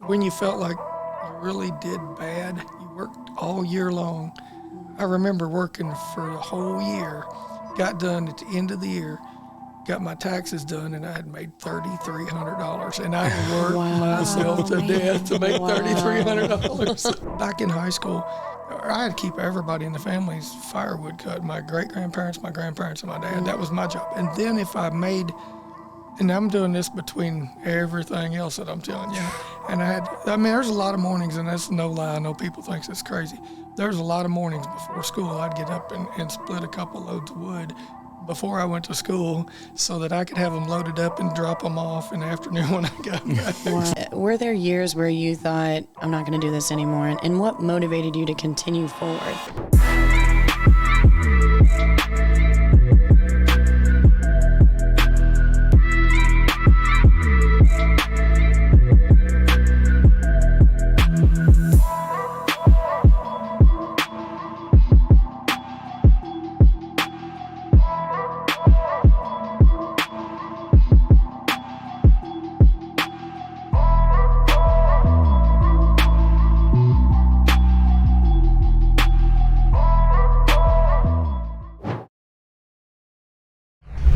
when you felt like you really did bad, you worked all year long. I remember working for the whole year, got done at the end of the year, got my taxes done, and I had made $3,300, and I had worked myself to death to make $3,300. Back in high school, I had to keep everybody in the family's firewood cut, my great-grandparents, my grandparents, and my dad. That was my job. And then if I made, and I'm doing this between everything else that I'm telling you, and there's a lot of mornings, and that's no lie, I know people think it's crazy. There's a lot of mornings before school, I'd get up and split a couple loads of wood before I went to school so that I could have them loaded up and drop them off in the afternoon when I got back. Were there years where you thought, I'm not going to do this anymore? And what motivated you to continue forward?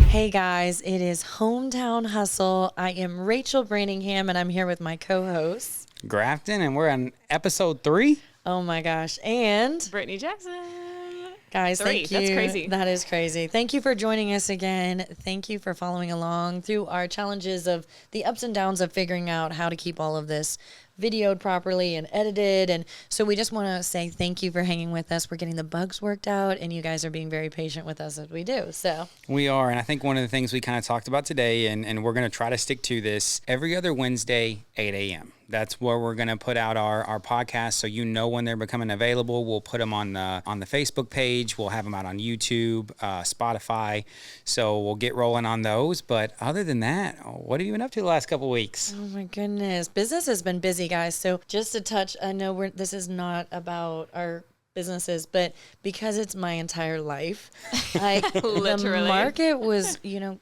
Hey guys, it is Hometown Hustle. I am Rachel Brantingham, and I'm here with my co-host Grafton, and we're on episode 3. Oh my gosh, and Brittany Jackson. Guys, 3. thank you. That's crazy. That is crazy. Thank you for joining us again. Thank you for following along through our challenges of the ups and downs of figuring out how to keep all of this videoed properly and edited. And so we just want to say thank you for hanging with us. We're getting the bugs worked out, and you guys are being very patient with us as we do. So We are, and I think one of the things we kind of talked about today, and we're going to try to stick to this, every other Wednesday, 8 a.m. That's where we're going to put out our podcast, so you know when they're becoming available. We'll put them on the Facebook page. We'll have them out on YouTube, Spotify. So we'll get rolling on those. But other than that, what have you been up to the last couple weeks? oh my goodness, business has been busy, guys. So just to touch, I know this is not about our businesses, but because it's my entire life, like Literally. the market was,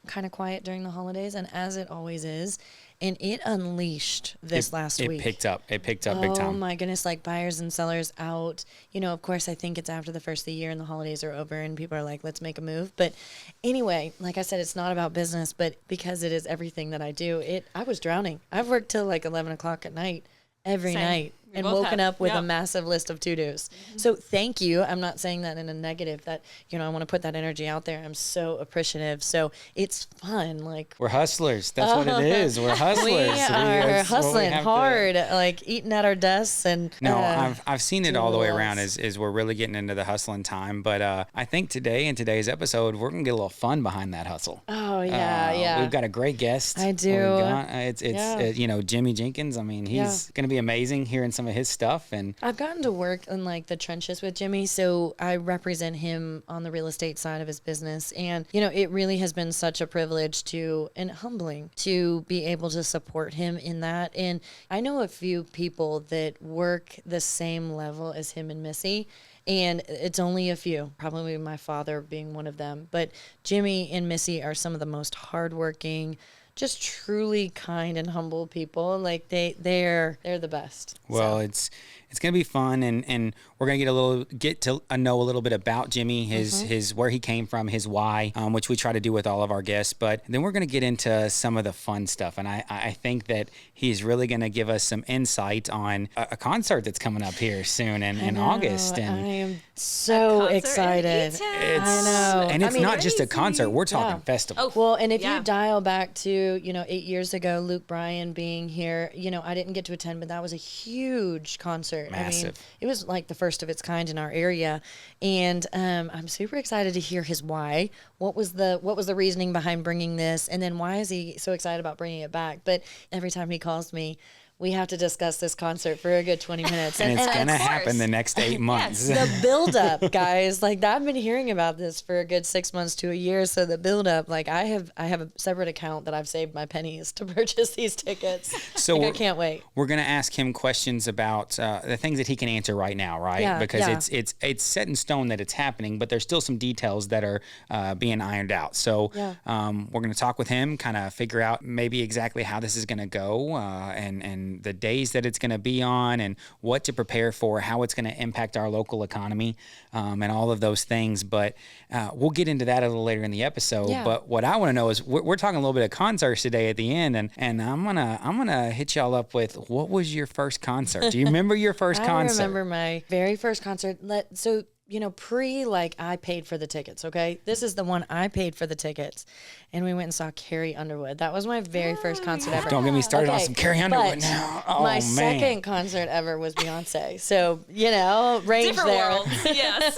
kind of quiet during the holidays, and as it always is. And it unleashed this last week. It picked up big time. Oh my goodness, like buyers and sellers out. Of course, I think it's after the first of the year and the holidays are over and people are like, let's make a move. But anyway, like I said, it's not about business, but because it is everything that I do, I was drowning. I've worked till like 11 o'clock at night every night. And woken up with a massive list of to-dos. Mm-hmm. So thank you. I'm not saying that in a negative, that, I want to put that energy out there. I'm so appreciative. So it's fun. Like, we're hustlers. That's what it is. We're hustlers. We are hustling hard, like eating at our desks. And no, I've seen it all the way around is we're really getting into the hustling time. But I think today, in today's episode, we're going to get a little fun behind that hustle. Oh, yeah. We've got a great guest. I do. It's Jimmy Jenkins. I mean, he's going to be amazing hearing some of his stuff. And I've gotten to work in like the trenches with Jimmy, so I represent him on the real estate side of his business. And it really has been such a privilege and humbling to be able to support him in that. And I know a few people that work the same level as him and Missy, and it's only a few, probably my father being one of them. But Jimmy and Missy are some of the most hardworking, just truly kind and humble people. Like they're the best. Well, it's going to be fun, and we're going to get to know a little bit about Jimmy, his where he came from, his why, which we try to do with all of our guests. But then we're going to get into some of the fun stuff, and I think that he's really going to give us some insight on a concert that's coming up here soon in August. And I am so excited. I know. And it's not just a concert. We're talking festival. Oh, well, and if you dial back to, 8 years ago, Luke Bryan being here, I didn't get to attend, but that was a huge concert. Massive. I mean, it was like the first of its kind in our area. And I'm super excited to hear his why. What was the reasoning behind bringing this? And then why is he so excited about bringing it back? But every time he calls me, we have to discuss this concert for a good 20 minutes. And it's going to happen the next 8 months. The build-up, guys. Like, I've been hearing about this for a good 6 months to a year. So the build-up, like, I have a separate account that I've saved my pennies to purchase these tickets. So I can't wait. We're going to ask him questions about the things that he can answer right now, right? Yeah, because it's set in stone that it's happening, but there's still some details that are being ironed out. So we're going to talk with him, kind of figure out maybe exactly how this is going to go, and and the days that it's going to be on and what to prepare for, how it's going to impact our local economy, and all of those things. But we'll get into that a little later in the episode. Yeah. But what I want to know is we're talking a little bit of concerts today at the end, and I'm gonna hit y'all up with, what was your first concert? Do you remember your first concert? I remember my very first concert. I paid for the tickets, okay? This is the one I paid for the tickets. And we went and saw Carrie Underwood. That was my very first concert ever. Don't get me started on some Carrie Underwood now. Oh, my man. second concert ever was Beyonce. So, range Different there. worlds, yes.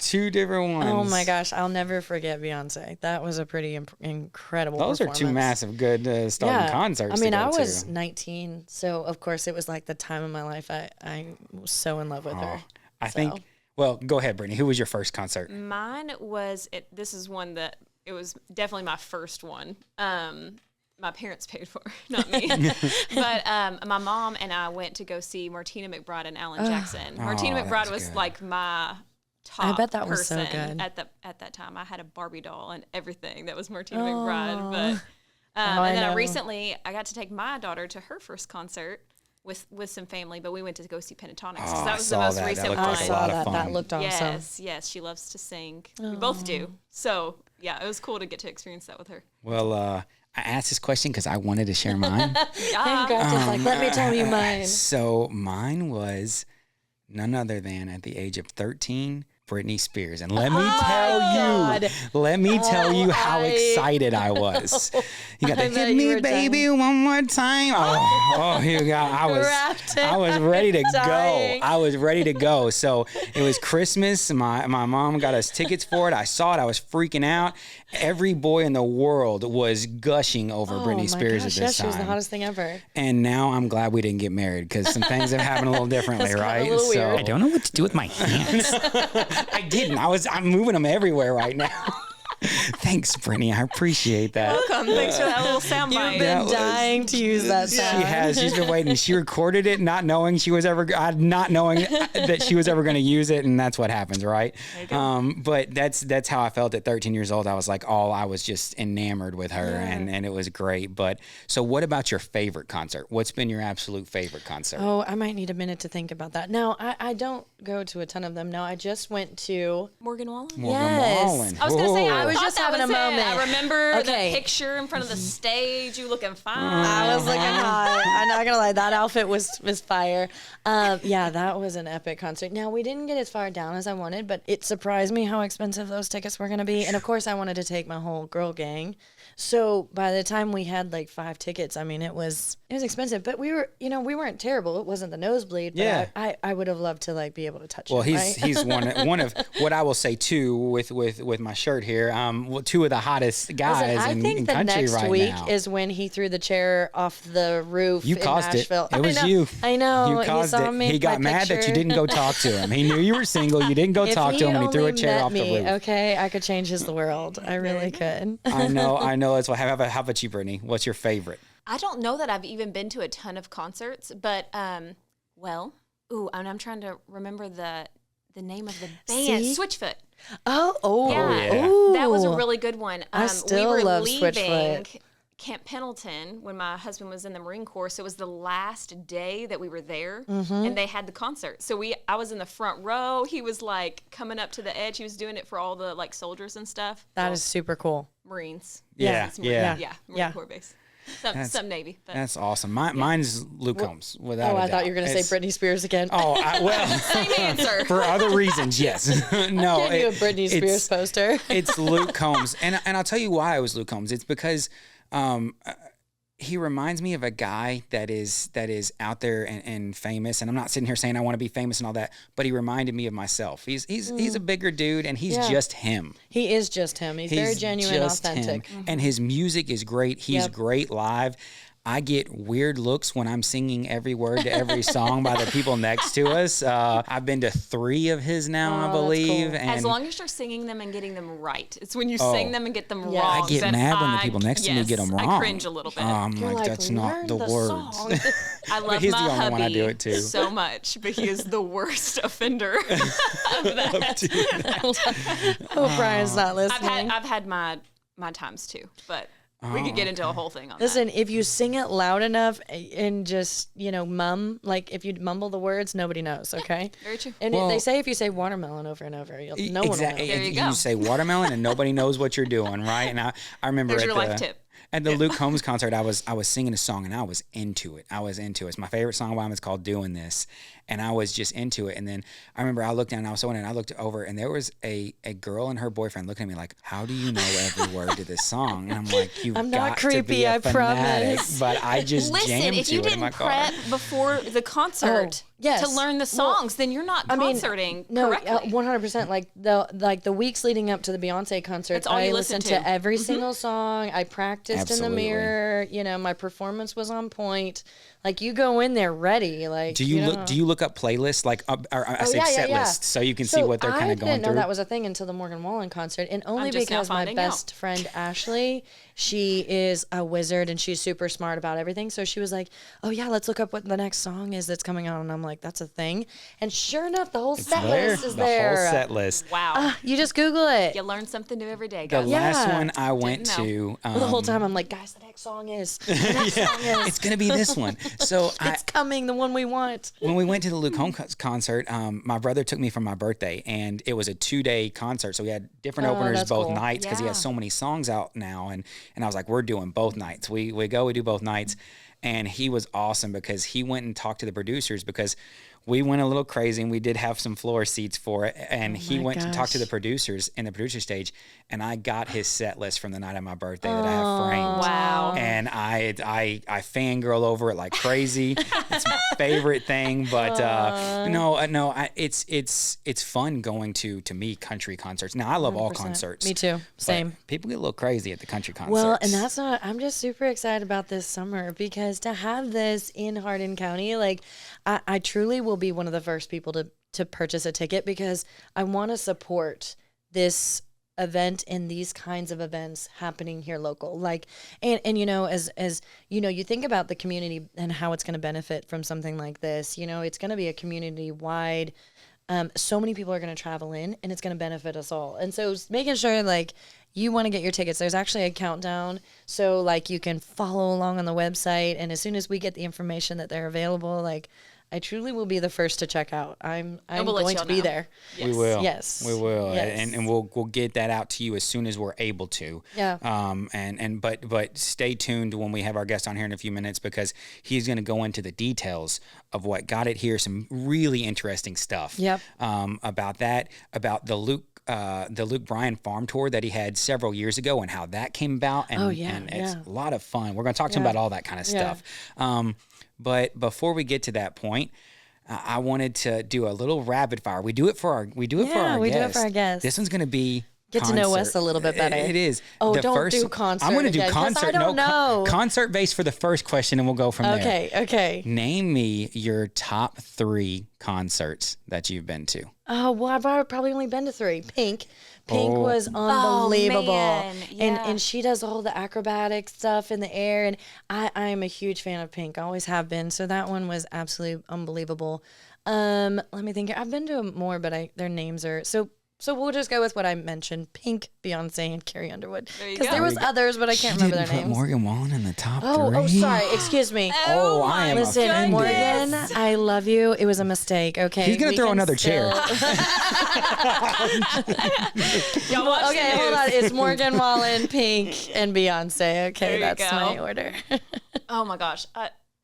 Two different ones. Oh my gosh, I'll never forget Beyonce. That was a pretty incredible Those are performance. two massive good starting concerts. I mean, to go I was to. 19, so of course it was like the time of my life. I was so in love with her. I think. Well, go ahead, Brittany. Who was your first concert? Mine was, this is one that, it was definitely my first one. My parents paid for, not me. But my mom and I went to go see Martina McBride and Alan Jackson. Martina McBride was good. like my top I bet that was so person good. at that time. I had a Barbie doll and everything that was Martina McBride. But I and then know. recently I got to take my daughter to her first concert with some family, but we went to go see Pentatonics because that was the most recent looked one. like I a saw lot of that. fun. That looked awesome. Yes, she loves to sing. We both do. So yeah, it was cool to get to experience that with her. Well, I asked this question because I wanted to share mine. And Grafton's like, let me tell you mine. So mine was none other than, at the age of 13, Britney Spears. And let me tell you how excited I was. You got to I bet hit you me, were baby, one more time. Oh, here we go. I was ready to go. Dying. I was ready to go. So it was Christmas. My mom got us tickets for it. I saw it. I was freaking out. Every boy in the world was gushing over Britney Spears at this She was the time. hottest thing ever. And now I'm glad we didn't get married because some things have happened a little differently, That's kinda right? a little weird. I don't know what to do with my hands. I didn't. I'm moving them everywhere right now. Thanks, Brittany. I appreciate that. Welcome. Thanks for that little soundbite. You've been dying to use that sound. She has. She's been waiting. She recorded it, not knowing that she was ever going to use it, and that's what happens, right? But that's how I felt at 13 years old. I was like, I was just enamored with her, and it was great. But so, what about your favorite concert? What's been your absolute favorite concert? Oh, I might need a minute to think about that. No, I don't go to a ton of them. No, I just went to Morgan Wallen? Morgan yes. Wallen. I was going to say, I was thought just that having was a it. moment. I remember Okay. the picture in front of the stage. You looking fine. I was looking hot. I'm not gonna lie, that outfit was fire. That was an epic concert. Now we didn't get as far down as I wanted, but it surprised me how expensive those tickets were gonna be. And of course, I wanted to take my whole girl gang. So by the time we had like 5 tickets, I mean it was expensive, but we weren't terrible. It wasn't the nosebleed, but Yeah. I would have loved to like be able to touch Well, him. he's one of what I will say too with my shirt here. 2 of the hottest guys Listen, I in think the country next right week now. is when he threw the chair off the roof You in caused it. Nashville. It was I know, you. I know. You caused saw it. me, He got my mad that you picture. didn't go talk to him. He knew you were single. You didn't go If talk to him, and he threw a only chair met off the me, roof. okay, I could change his world. I really could. I know. That's what. How about you, Brittany? What's your favorite? I don't know that I've even been to a ton of concerts, but and I'm trying to remember the name of the band. See? Switchfoot. yeah. Ooh. That was a really good one. I still we were love leaving Switchfoot. Camp Pendleton when my husband was in the Marine Corps, so it was the last day that we were there, Mm-hmm. and they had the concert. So I was in the front row. He was like coming up to the edge. He was doing it for all the like soldiers and stuff. That is super cool. Marines. Yeah, It's Marine- yeah. Marine Yeah. Corps base. Some Navy. But That's awesome. Mine's Luke Combs. Without Oh, a I doubt. thought you were going to say It's- Britney Spears again. Oh, well, same answer. for other reasons, yes. No, Get you a Britney Spears it's- poster. It's Luke Combs, and I'll tell you why it was Luke Combs. It's because he reminds me of a guy that is out there and famous. And I'm not sitting here saying I want to be famous and all that, but he reminded me of myself. He's a bigger dude, and he's just him. He is just him. He's very genuine, just authentic. him. And his music is great. He's Yep. great live. I get weird looks when I'm singing every word to every song by the people next to us. I've been to 3 of his now, I that's believe. cool. And As long as you're singing them and getting them right. It's when you sing them and get them Yeah. wrong. I get that mad when the people next to me get them wrong. I cringe a little bit. I'm You're like, that's not learn the words. song. I love he's my the only hubby one I do it to. so much, but he is the worst offender of that. Oh, Brian's not listening. I've had my times too, but We could get into a whole thing on Listen, if you sing it loud enough and just, like if you mumble the words, nobody knows, okay? Very true. And they say if you say watermelon over and over, no one will know. There you go. You say watermelon and nobody knows what you're doing, right? And I remember There's your life tip. At the Luke Combs concert, I was singing a song and I was into it. It's my favorite song by him. It's called "Doing This," and I was just into it. And then I remember I looked down and I was and I looked over and there was a girl and her boyfriend looking at me like, "How do you know every word to this song?" And I'm like, I'm not creepy, I promise. But I just Listen, jammed if you to it in my didn't car. prep before the concert yes. to learn the songs, then you're not concerting correctly. 100%. Like the weeks leading up to the Beyonce concert, That's all you I listen listened to. to every single song. I practiced in the Absolutely. mirror. My performance was on point. Like you go in there ready. Like Do you look up playlists like set lists so you can see what they're kind of going I didn't know through? that was a thing until the Morgan Wallen concert, and only I'm just now because my finding best friend Ashley, she is a wizard and she's super smart about everything. So she was like, "Oh yeah, let's look up what the next song is that's coming out," and I'm like, "That's a thing." And sure enough, the whole set list is the there. whole set list. Wow. You just Google it. You learn something new every day, The guys. last Yeah. one I went Didn't to, The whole time I'm like, "Guys, the next song is. The next song is. it's gonna be this one. So It's coming, the one we want." when we went to the Luke Combs concert, my brother took me for my birthday, and it was a 2-day concert. So we had different openers that's both cool. nights because he Yeah. has so many songs out now. And I was like, we're doing both nights. We do both nights. And he was awesome because he went and talked to the producers because we went a little crazy and we did have some floor seats for it. And he my went to talk to the gosh. producers in the producer stage, and I got his set list from the night of my birthday that I have framed. Wow. And I fangirl over it like crazy. It's my favorite thing, but it's fun going to me country concerts. Now I love all 100%. concerts. Me too. but Same. People get a little crazy at the country concerts. Well, and that's not, I'm just super excited about this summer because to have this in Hardin County, like I truly will be one of the first people to purchase a ticket because I want to support this event and these kinds of events happening here local. Like, and as you think about the community and how it's going to benefit from something like this, it's going to be a community wide. So many people are going to travel in and it's going to benefit us all. And so making sure like you want to get your tickets, there's actually a countdown. So like you can follow along on the website. And as soon as we get the information that they're available, like I truly will be the first to check out. I'm we'll let going y'all to be know. there. We will. Yes. We will. Yes. And we'll get that out to you as soon as we're able to. Yeah. But stay tuned when we have our guest on here in a few minutes because he's going to go into the details of what got it here, some really interesting stuff. Yep. About the Luke Bryan farm tour that he had several years ago and how that came about. And it's a lot of fun. We're going to talk to him about all that kind of stuff. But before we get to that point, I wanted to do a little rapid fire. We do it for our guests. do it for our guests. This one's going to be Get to know us a little bit better. It is. Oh, don't do concert I'm going to do again, 'cause concert. I don't know. Concert based for the first question, and we'll go from there. Okay. Name me your top 3 concerts that you've been to. Oh, well, I've probably only been to 3. Pink was unbelievable. man. Yeah. And she does all the acrobatic stuff in the air. And I am a huge fan of Pink. I always have been. So that one was absolutely unbelievable. Let me think. I've been to more, but their names are so we'll just go with what I mentioned: Pink, Beyonce, and Carrie Underwood. Because there was others, but I can't remember their Put names. Morgan Wallen in the top 3. Oh, sorry. Excuse me. Oh, I am Listen, offended. Morgan, I love you. It was a mistake. Okay. He's gonna We throw can another chair. Y'all watch Okay, the hold news. on. It's Morgan Wallen, Pink, and Beyonce. Okay, There you that's go. my order. Oh my gosh.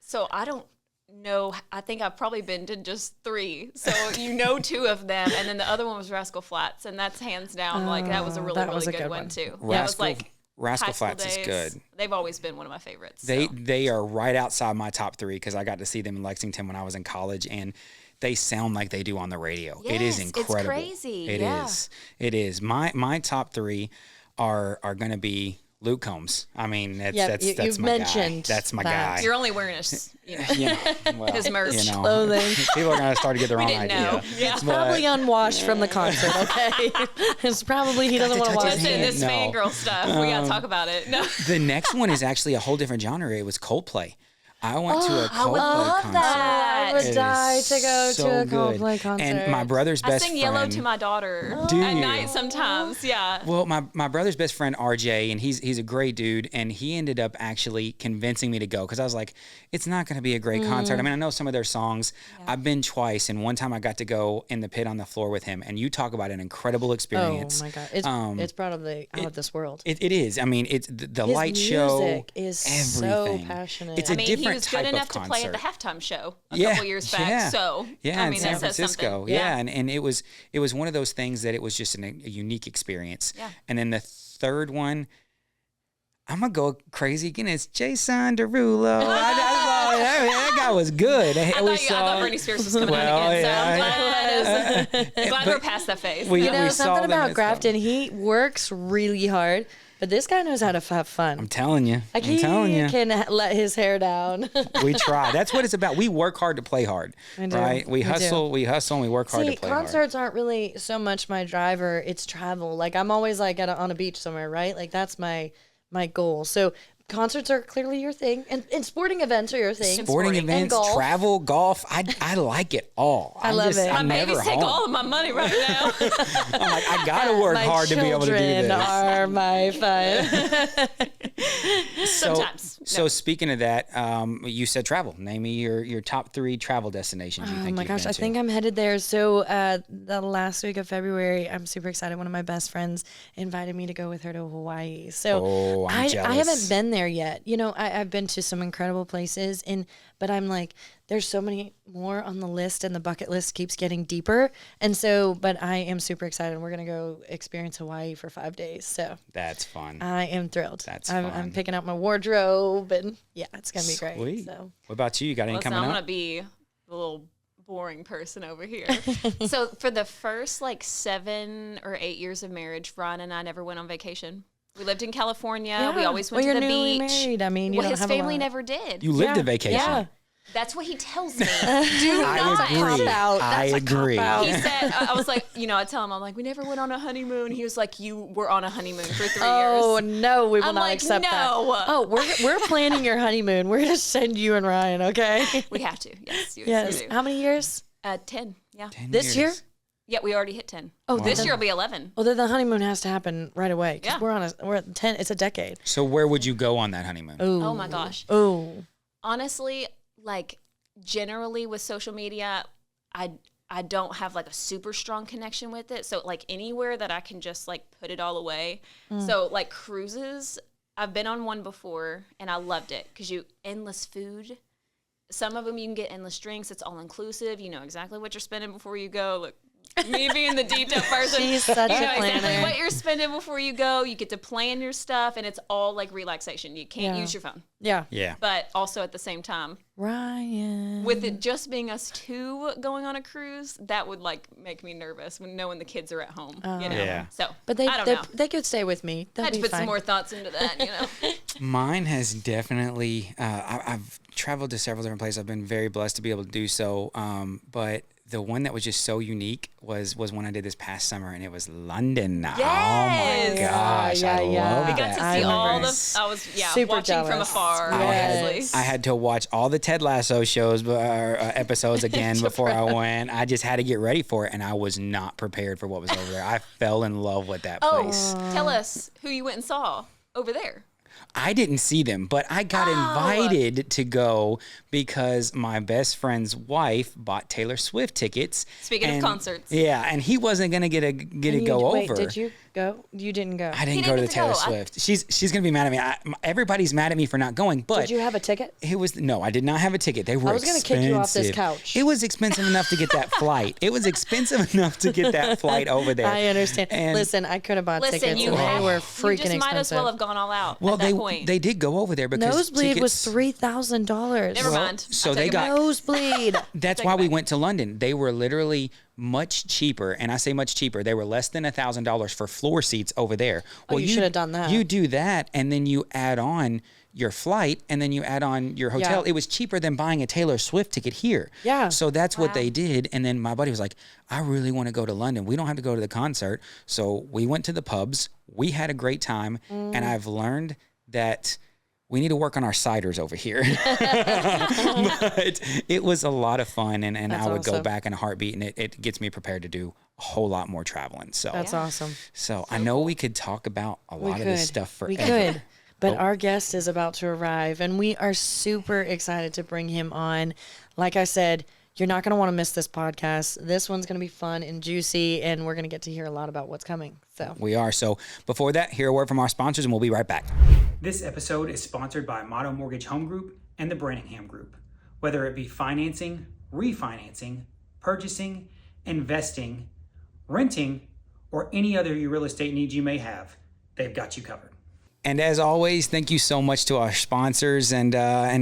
So I don't know. I think I've probably been to just 3. So 2 of them, and then the other one was Rascal Flats, and that's hands down that was a really that was really a good good one one. too. Rascal- That was like Rascal high school Flats is days. good. They've always been one of my favorites. They are right outside my top 3 because I got to see them in Lexington when I was in college, and they sound like they do on the radio. It is Yes, it's incredible. crazy. It Yeah. is. It is. My top 3 are going to be Luke Combs. I mean, that's you've my mentioned guy. That's my that. guy. You're only wearing well, his merch. Clothing. People are going to start to get the wrong didn't idea. know. Yeah. It's probably unwashed from the concert, okay? It's probably he doesn't want to touch wash his it. hand. This No. fangirl stuff. We gotta talk about it. No. The next one is actually a whole different genre. It was Coldplay. I went to a Coldplay love concert. that. I would It die is to go so to a good. Coldplay concert. And my brother's I best sing friend. Yellow to my daughter Do at you? night sometimes. Yeah. Well, my brother's best friend RJ, and he's a great dude, and he ended up actually convincing me to go because I was like, it's not going to be a great concert. I mean, I know some of their songs. I've been twice, and one time I got to go in the pit on the floor with him, and you talk about an incredible experience. Oh my God, it's probably out of this world. It is. I mean, it's the His light show. music is so everything. passionate. It's I a mean, he different was good type enough of to play at the concert. halftime show a couple years back. So yeah, I in mean, San that says Francisco. something. Yeah, and it was one of those things that it was just a unique experience. Yeah. And then the third one, I'm gonna go crazy again. It's Jason Derulo. That guy was good. I thought Britney Spears was coming Well, out again, yeah. so I'm glad we're past that phase. We- you know, we saw something them about at Grafton, he works really hard, but this guy knows how to have fun. I'm telling you. Like I'm telling you. he can let his hair down. We try. That's what it's about. We work hard to play hard, We do. right? We We do. hustle, and we work hard See, to play hard. concerts aren't really so much my driver. It's travel. Like I'm always like on a beach somewhere, right? Like that's my goal. So concerts are clearly your thing, and sporting events are your thing. Sporting And events, golf. travel, golf. I like it all. I love it. I'm My never babies take home. all of my money right now. I'm like, I gotta work My hard to be able to do children this. are my fun. Sometimes. So speaking of that, you said travel. Name me your top 3 travel destinations you Oh think my you've gosh, been I to. think I'm headed there. So the last week of February, I'm super excited. One of my best friends invited me to go with her to Hawaii. So Oh, I'm I jealous. haven't been there yet. You know, I've been to some incredible places, but I'm like, there's so many more on the list, and the bucket list keeps getting deeper. And so, but I am super excited. We're gonna go experience Hawaii for 5 days. So That's fun. I am thrilled. That's I'm fun. picking out my wardrobe, and yeah, it's gonna be great. Sweet. So. What about you? You got any Listen, coming I'm up? gonna be the little boring person over here. So for the first like 7 or 8 years of marriage, Ryan and I never went on vacation. We lived in California. We Yeah. always Well, went to you're the newly beach. married. I mean, you Well, don't his have a family lot. never did. You lived a vacation. Yeah. That's what he tells me. Do I not. agree. cop-out. I That's a agree. cop-out. He said, I was like, I tell him, I'm like, we never went on a honeymoon. He was like, you were on a honeymoon for 3 Oh years. no, we will I'm not like, accept that. no. Oh, we're planning your honeymoon. We're gonna send you and Ryan, okay? We have to. Yes. Yes. We do. How many years? 10. Yeah. 10 This year? years. Yeah, we already hit 10. Oh, This then- year will be 11. Well, then the honeymoon has to happen right away because Yeah. we're at 10. It's a decade. So where would you go on that honeymoon? Ooh. Oh my gosh. Ooh. Honestly, like generally with social media, I don't have like a super strong connection with it. So like anywhere that I can just like put it all away. So like cruises, I've been on one before and I loved it because endless food. Some of them you can get endless drinks. It's all inclusive. You know exactly what you're spending before you go. Look, me being the detailed person, She's such you a know exactly planner. what you're spending before you go. You get to plan your stuff, and it's all like relaxation. You can't Yeah. use your phone, Yeah. Yeah. but also at the same time, Ryan. with it just being us two going on a cruise, that would like make me nervous when knowing the kids are at home. You know, Yeah. so But I don't know. they could stay with me. They'll I had to be put fine. some more thoughts into that. You know, Mine has definitely. I've traveled to several different places. I've been very blessed to be able to do so. But the one that was just so unique was when I did this past summer, and it was London. Oh my Yes. gosh, Yeah, I yeah. love we that. got to I see all remember. the. I was Super watching from jealous. afar. Yes. Obviously. I had to watch all the Ted Lasso shows episodes again before I went. I just had to get ready for it, and I was not prepared for what was over there. I fell in love with that Oh, place. tell us who you went and saw over there. I didn't see them, but I got invited to go because my best friend's wife bought Taylor Swift tickets. Speaking of and- concerts. yeah, and he wasn't gonna get to go Wait, over. did you go? You didn't go. I didn't He go to the didn't get to Taylor go. Swift. She's gonna be mad at me. Everybody's mad at me for not going, but Did you have a ticket? it was no. I did not have a ticket. They were. I was gonna kick you off this expensive. couch. It was expensive enough to get that flight. It was expensive enough to get that flight over there. I understand. And- Listen, I could have bought Listen, tickets. you and have, they were you freaking just might as expensive. well have gone all out Well, at that point. they did go over there because Nosebleed was tickets- $3,000. Never mind. so I they take it got- back. Nosebleed. That's Take why it we back. went to London. They were literally much cheaper, and I say much cheaper. They were less than $1,000 for floor seats over there. Well, you should have done that. You do that, and then you add on your flight, and then you add on your hotel. Yeah. It was cheaper than buying a Taylor Swift ticket here. Yeah. So that's what they did. And then my buddy was like, I really want to go to London. We don't have to go to the concert. So we went to the pubs. We had a great time, and I've learned that we need to work on our ciders over here. But it was a lot of fun, and I would go back in a heartbeat, and it gets me prepared to do a whole lot more traveling. So That's awesome. So I know we could talk about a lot of this stuff forever. We could. But our guest is about to arrive, and we are super excited to bring him on. Like I said, you're not going to want to miss this podcast. This one's going to be fun and juicy, and we're going to get to hear a lot about what's coming. So we are. So before that, hear a word from our sponsors, and we'll be right back. This episode is sponsored by Motto Mortgage Home Group and the Brantingham Group. Whether it be financing, refinancing, purchasing, investing, renting, or any other real estate needs you may have, they've got you covered. And as always, thank you so much to our sponsors. And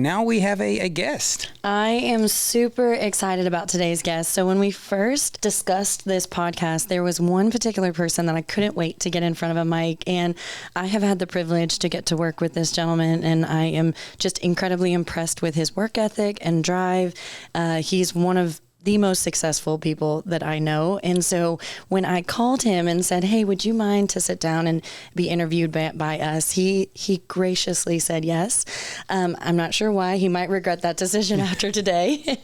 now we have a guest. I am super excited about today's guest. So when we first discussed this podcast, there was one particular person that I couldn't wait to get in front of a mic. And I have had the privilege to get to work with this gentleman, and I am just incredibly impressed with his work ethic and drive. He's one of the most successful people that I know. And so when I called him and said, hey, would you mind to sit down and be interviewed by us? He graciously said yes. I'm not sure why. He might regret that decision after today.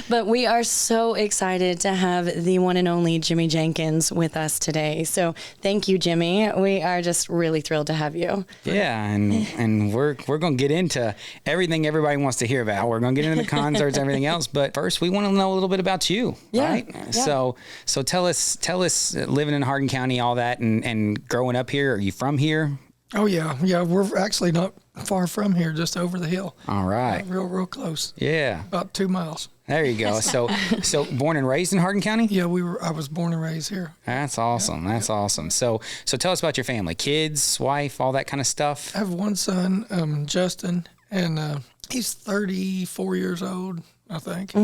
But we are so excited to have the one and only Jimmy Jenkins with us today. So thank you, Jimmy. We are just really thrilled to have you. Yeah, and we're going to get into everything everybody wants to hear about. We're going to get into the concerts, everything else. But first, we want to know a little bit about you, right? Yeah. So tell us living in Hardin County, all that, and growing up here. Are you from here? Oh yeah. We're actually not far from here, just over the hill. All right. Real close. Yeah. About 2 miles. There you go. So born and raised in Hardin County? Yeah, I was born and raised here. That's awesome. Yeah. That's awesome. So tell us about your family, kids, wife, all that kind of stuff. I have one son, Justin, and he's 34 years old, I think.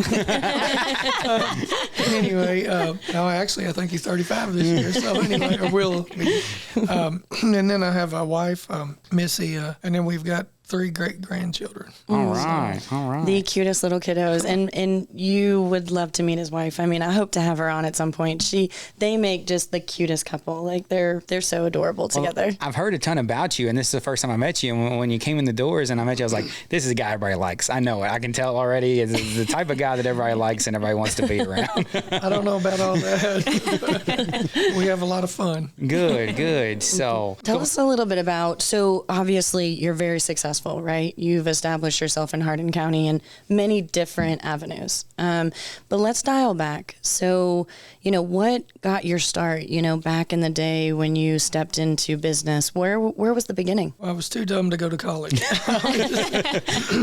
Anyway, no, actually, I think he's 35 this year. So anyway, or will be. And then I have a wife, Missy, and then we've got 3 great-grandchildren. All right. The cutest little kiddos. And you would love to meet his wife. I mean, I hope to have her on at some point. They make just the cutest couple. Like they're so adorable together. Well, I've heard a ton about you, and this is the first time I met you. And when you came in the doors and I met you, I was like, this is a guy everybody likes. I know it. I can tell already. It's the type of guy that everybody likes and everybody wants to be around. I don't know about all that. We have a lot of fun. Good. So tell us a little bit about, so obviously you're very successful, right? You've established yourself in Hardin County in many different avenues. But let's dial back. So, what got your start, back in the day when you stepped into business? Where was the beginning? Well, I was too dumb to go to college.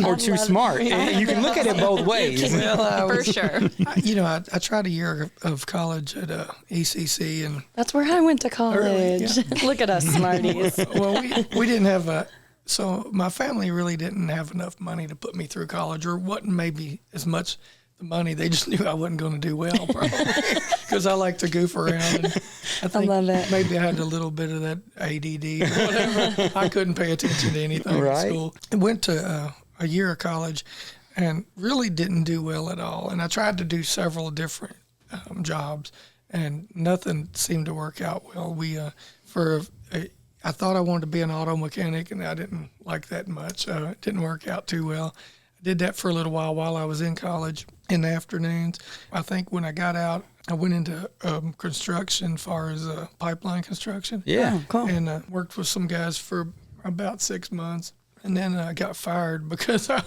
Or too smart. You can look at it both ways. Well, For sure. I tried a year of college at ECC, and that's where I went to college. Really? Yeah. Look at us smarties. Well, we didn't have so my family really didn't have enough money to put me through college, or wasn't maybe as much the money. They just knew I wasn't going to do well, probably, because I like to goof around. And I think love it. maybe I had a little bit of that ADD or whatever. I couldn't pay attention to anything Right. in school. I went to a year of college and really didn't do well at all. And I tried to do several different jobs, and nothing seemed to work out well. I thought I wanted to be an auto mechanic, and I didn't like that much. It didn't work out too well. I did that for a little while I was in college in the afternoons. I think when I got out, I went into construction as far as pipeline construction. Yeah. Oh, cool. And worked with some guys for about 6 months. And then I got fired because I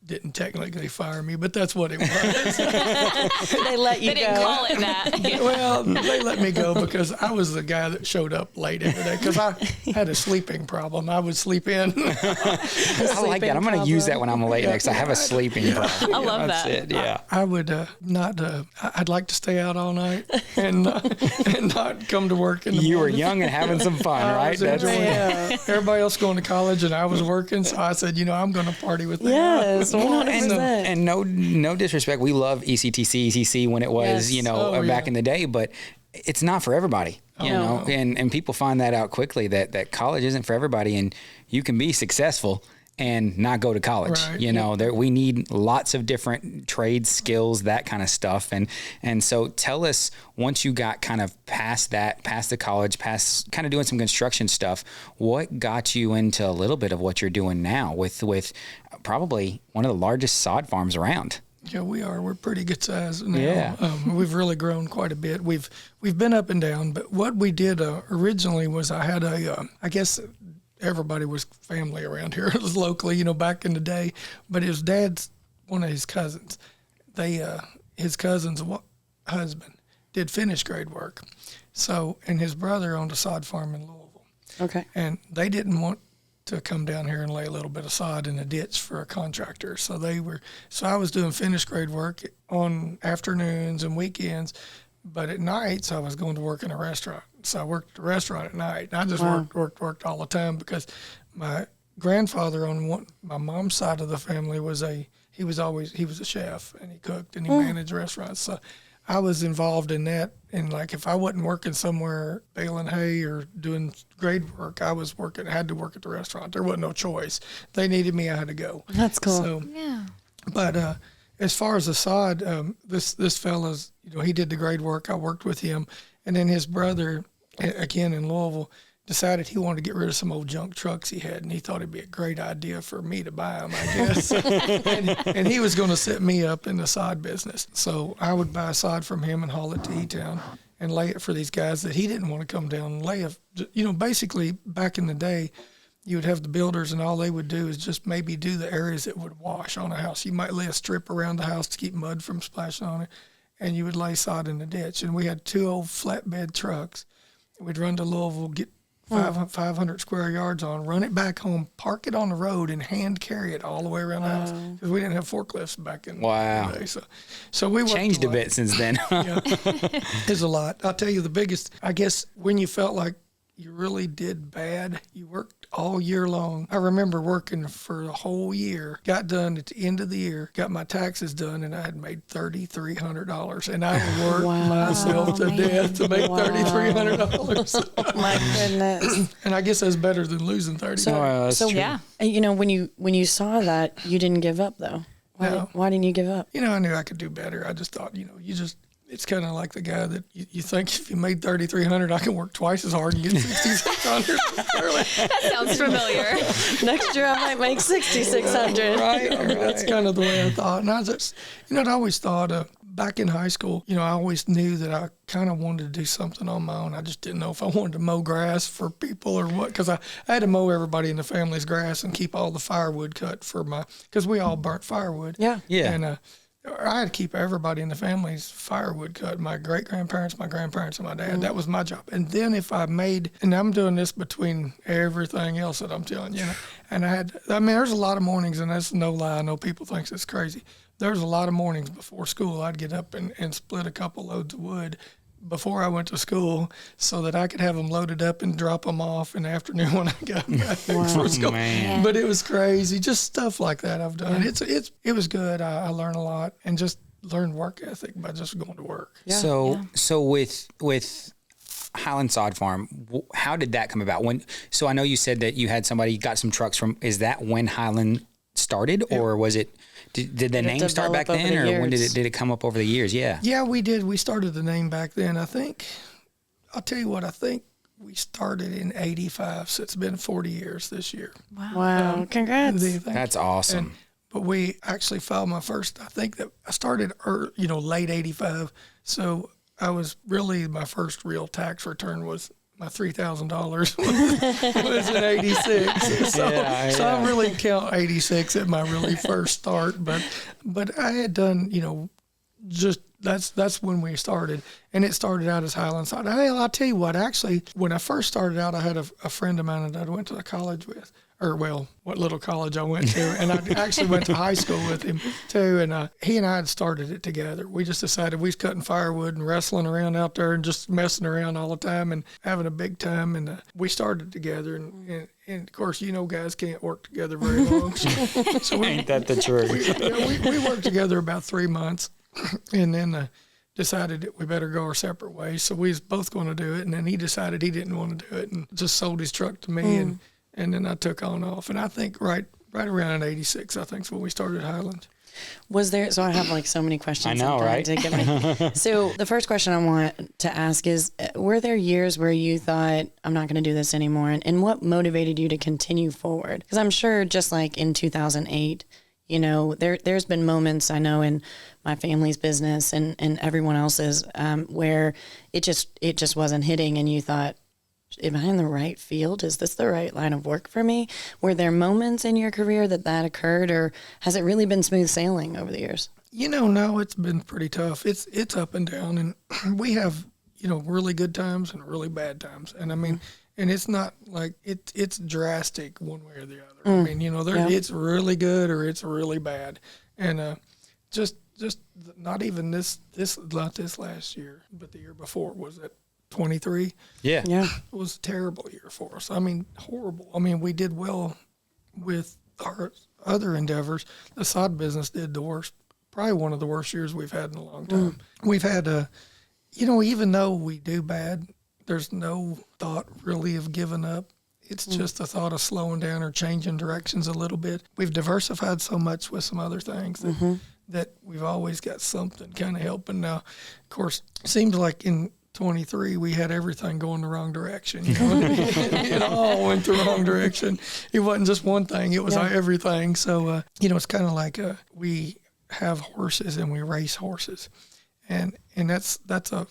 didn't technically fire me, but that's what it was. They let you They didn't go. call it that. Well, they let me go because I was the guy that showed up late every day because I had a sleeping problem. I would sleep in. I like that. I'm going to use that when I'm late next. I have a sleeping problem. I love That's that. it. Yeah. I would I'd like to stay out all night and not come to work in the You were morning. young and having some fun, I right? was enjoying it. Everybody else going to college and I was working, so I said, I'm going to party with them. Yes, 100%. And no disrespect, we love ECTC, ECC when it was, Yes. back in the day, but it's not for everybody, you know, and people find that out quickly that college isn't for everybody, and you can be successful and not go to college. Right. You know, we need lots of different trades, skills, that kind of stuff. And so tell us, once you got kind of past the college, past kind of doing some construction stuff, what got you into a little bit of what you're doing now with probably one of the largest sod farms around? Yeah, we are. We're pretty good size now. Yeah. We've really grown quite a bit. We've been up and down, but what we did originally was I had I guess everybody was family around here. It was locally, you know, back in the day. But his dad's one of his cousins. His cousin's husband did finish grade work. So, and his brother owned a sod farm in Louisville. Okay. And they didn't want to come down here and lay a little bit of sod in a ditch for a contractor. So I was doing finished grade work on afternoons and weekends, but at nights I was going to work in a restaurant. So I worked at a restaurant at night. And I just worked all the time because my grandfather on my mom's side of the family he was a chef, and he cooked and he managed restaurants. So I was involved in that. And like, if I wasn't working somewhere baling hay or doing grade work, I had to work at the restaurant. There wasn't no choice. They needed me, I had to go. That's cool. So, yeah. But as far as the sod, this fella's, you know, he did the grade work. I worked with him. And then his brother, again in Louisville, decided he wanted to get rid of some old junk trucks he had, and he thought it'd be a great idea for me to buy them, I guess. and he was going to set me up in the sod business. So I would buy sod from him and haul it to Etown and lay it for these guys that he didn't want to come down and lay it. You know, basically back in the day, you would have the builders, and all they would do is just maybe do the areas that would wash on a house. You might lay a strip around the house to keep mud from splashing on it, and you would lay sod in the ditch. And we had 2 old flatbed trucks. We'd run to Louisville, get 500 square yards on, run it back home, park it on the road, and hand carry it all the way around the house, because we didn't have forklifts back in the day. So we changed a bit since then. Yeah, it's a lot. I'll tell you the biggest, I guess, when you felt like you really did bad, you worked all year long. I remember working for a whole year, got done at the end of the year, got my taxes done, and I had made $3,300. And I worked myself to death to make $3,300. My goodness. And I guess that's better than losing $30. So yeah. You know, when you saw that, you didn't give up though. Why didn't you give up? You know, I knew I could do better. I just thought, you know, it's kind of like the guy that you think if you made $3,300, I can work twice as hard and get $6,600. That sounds familiar. Next year I might make $6,600. Right. That's kind of the way I thought. And I just, you know, I always thought back in high school, you know, I always knew that I kind of wanted to do something on my own. I just didn't know if I wanted to mow grass for people or what, because I had to mow everybody in the family's grass and keep all the firewood cut because we all burnt firewood. Yeah. Yeah. And I had to keep everybody in the family's firewood cut, my great-grandparents, my grandparents, and my dad. That was my job. And then if I made, and I'm doing this between everything else that I'm telling you, and there's a lot of mornings, and that's no lie. I know people think it's crazy. There's a lot of mornings before school I'd get up and split a couple loads of wood before I went to school so that I could have them loaded up and drop them off in the afternoon when I got back from school. Man. But it was crazy. Just stuff like that I've done. It was good. I learned a lot and just learned work ethic by just going to work. Yeah. So with Highland Sod Farm, how did that come about? So I know you said that you had somebody got some trucks from, is that when Highland started, or was it, did the name start back then, or when did it come up over the years? Yeah. Yeah, we did. We started the name back then. I think we started in 85, so it's been 40 years this year. Wow. Congrats. That's awesome. But we actually filed my first, I think that I started, late 85. So I was really, my first real tax return was my $3,000 was in 86. So I really count 86 at my really first start. But I had done, just that's when we started. And it started out as Highland Sod. I'll tell you what, actually, when I first started out, I had a friend of mine that I went to college with. What little college I went to. And I actually went to high school with him, too. And he and I had started it together. We just decided we was cutting firewood and wrestling around out there and just messing around all the time and having a big time. And we started together. And of course, guys can't work together very long. So Ain't that the truth? We worked together about 3 months and then decided that we better go our separate ways. So we was both going to do it. And then he decided he didn't want to do it and just sold his truck to me. And then I took on off. And I think right right around 86, I think, is when we started Highland. Was there, so I have like so many questions. I know, I'm trying right? to get so the first question I want to ask is, were there years where you thought, I'm not going to do this anymore? And what motivated you to continue forward? Because I'm sure just like in 2008, you know, there's been moments I know in my family's business and everyone else's where it just wasn't hitting, and you thought, am I in the right field? Is this the right line of work for me? Were there moments in your career that occurred, or has it really been smooth sailing over the years? You know, no, it's been pretty tough. It's up and down, and we have, you know, really good times and really bad times. And I mean, and it's not like it's drastic one way or the other. I mean, you know, it's really good or it's really bad. And just not even not this last year, but the year before, was it 23? Yeah. It was a terrible year for us. I mean, horrible. I mean, we did well with our other endeavors. The sod business did the worst, probably one of the worst years we've had in a long time. We've had you know, even though we do bad, there's no thought really of giving up. It's just a thought of slowing down or changing directions a little bit. We've diversified so much with some other things that we've always got something kind of helping. Now, of course, it seems like in 23 we had everything going the wrong direction. You know, it all went the wrong direction. It wasn't just one thing; it was everything. So, you know, it's kind of like we have horses and we race horses, and that's a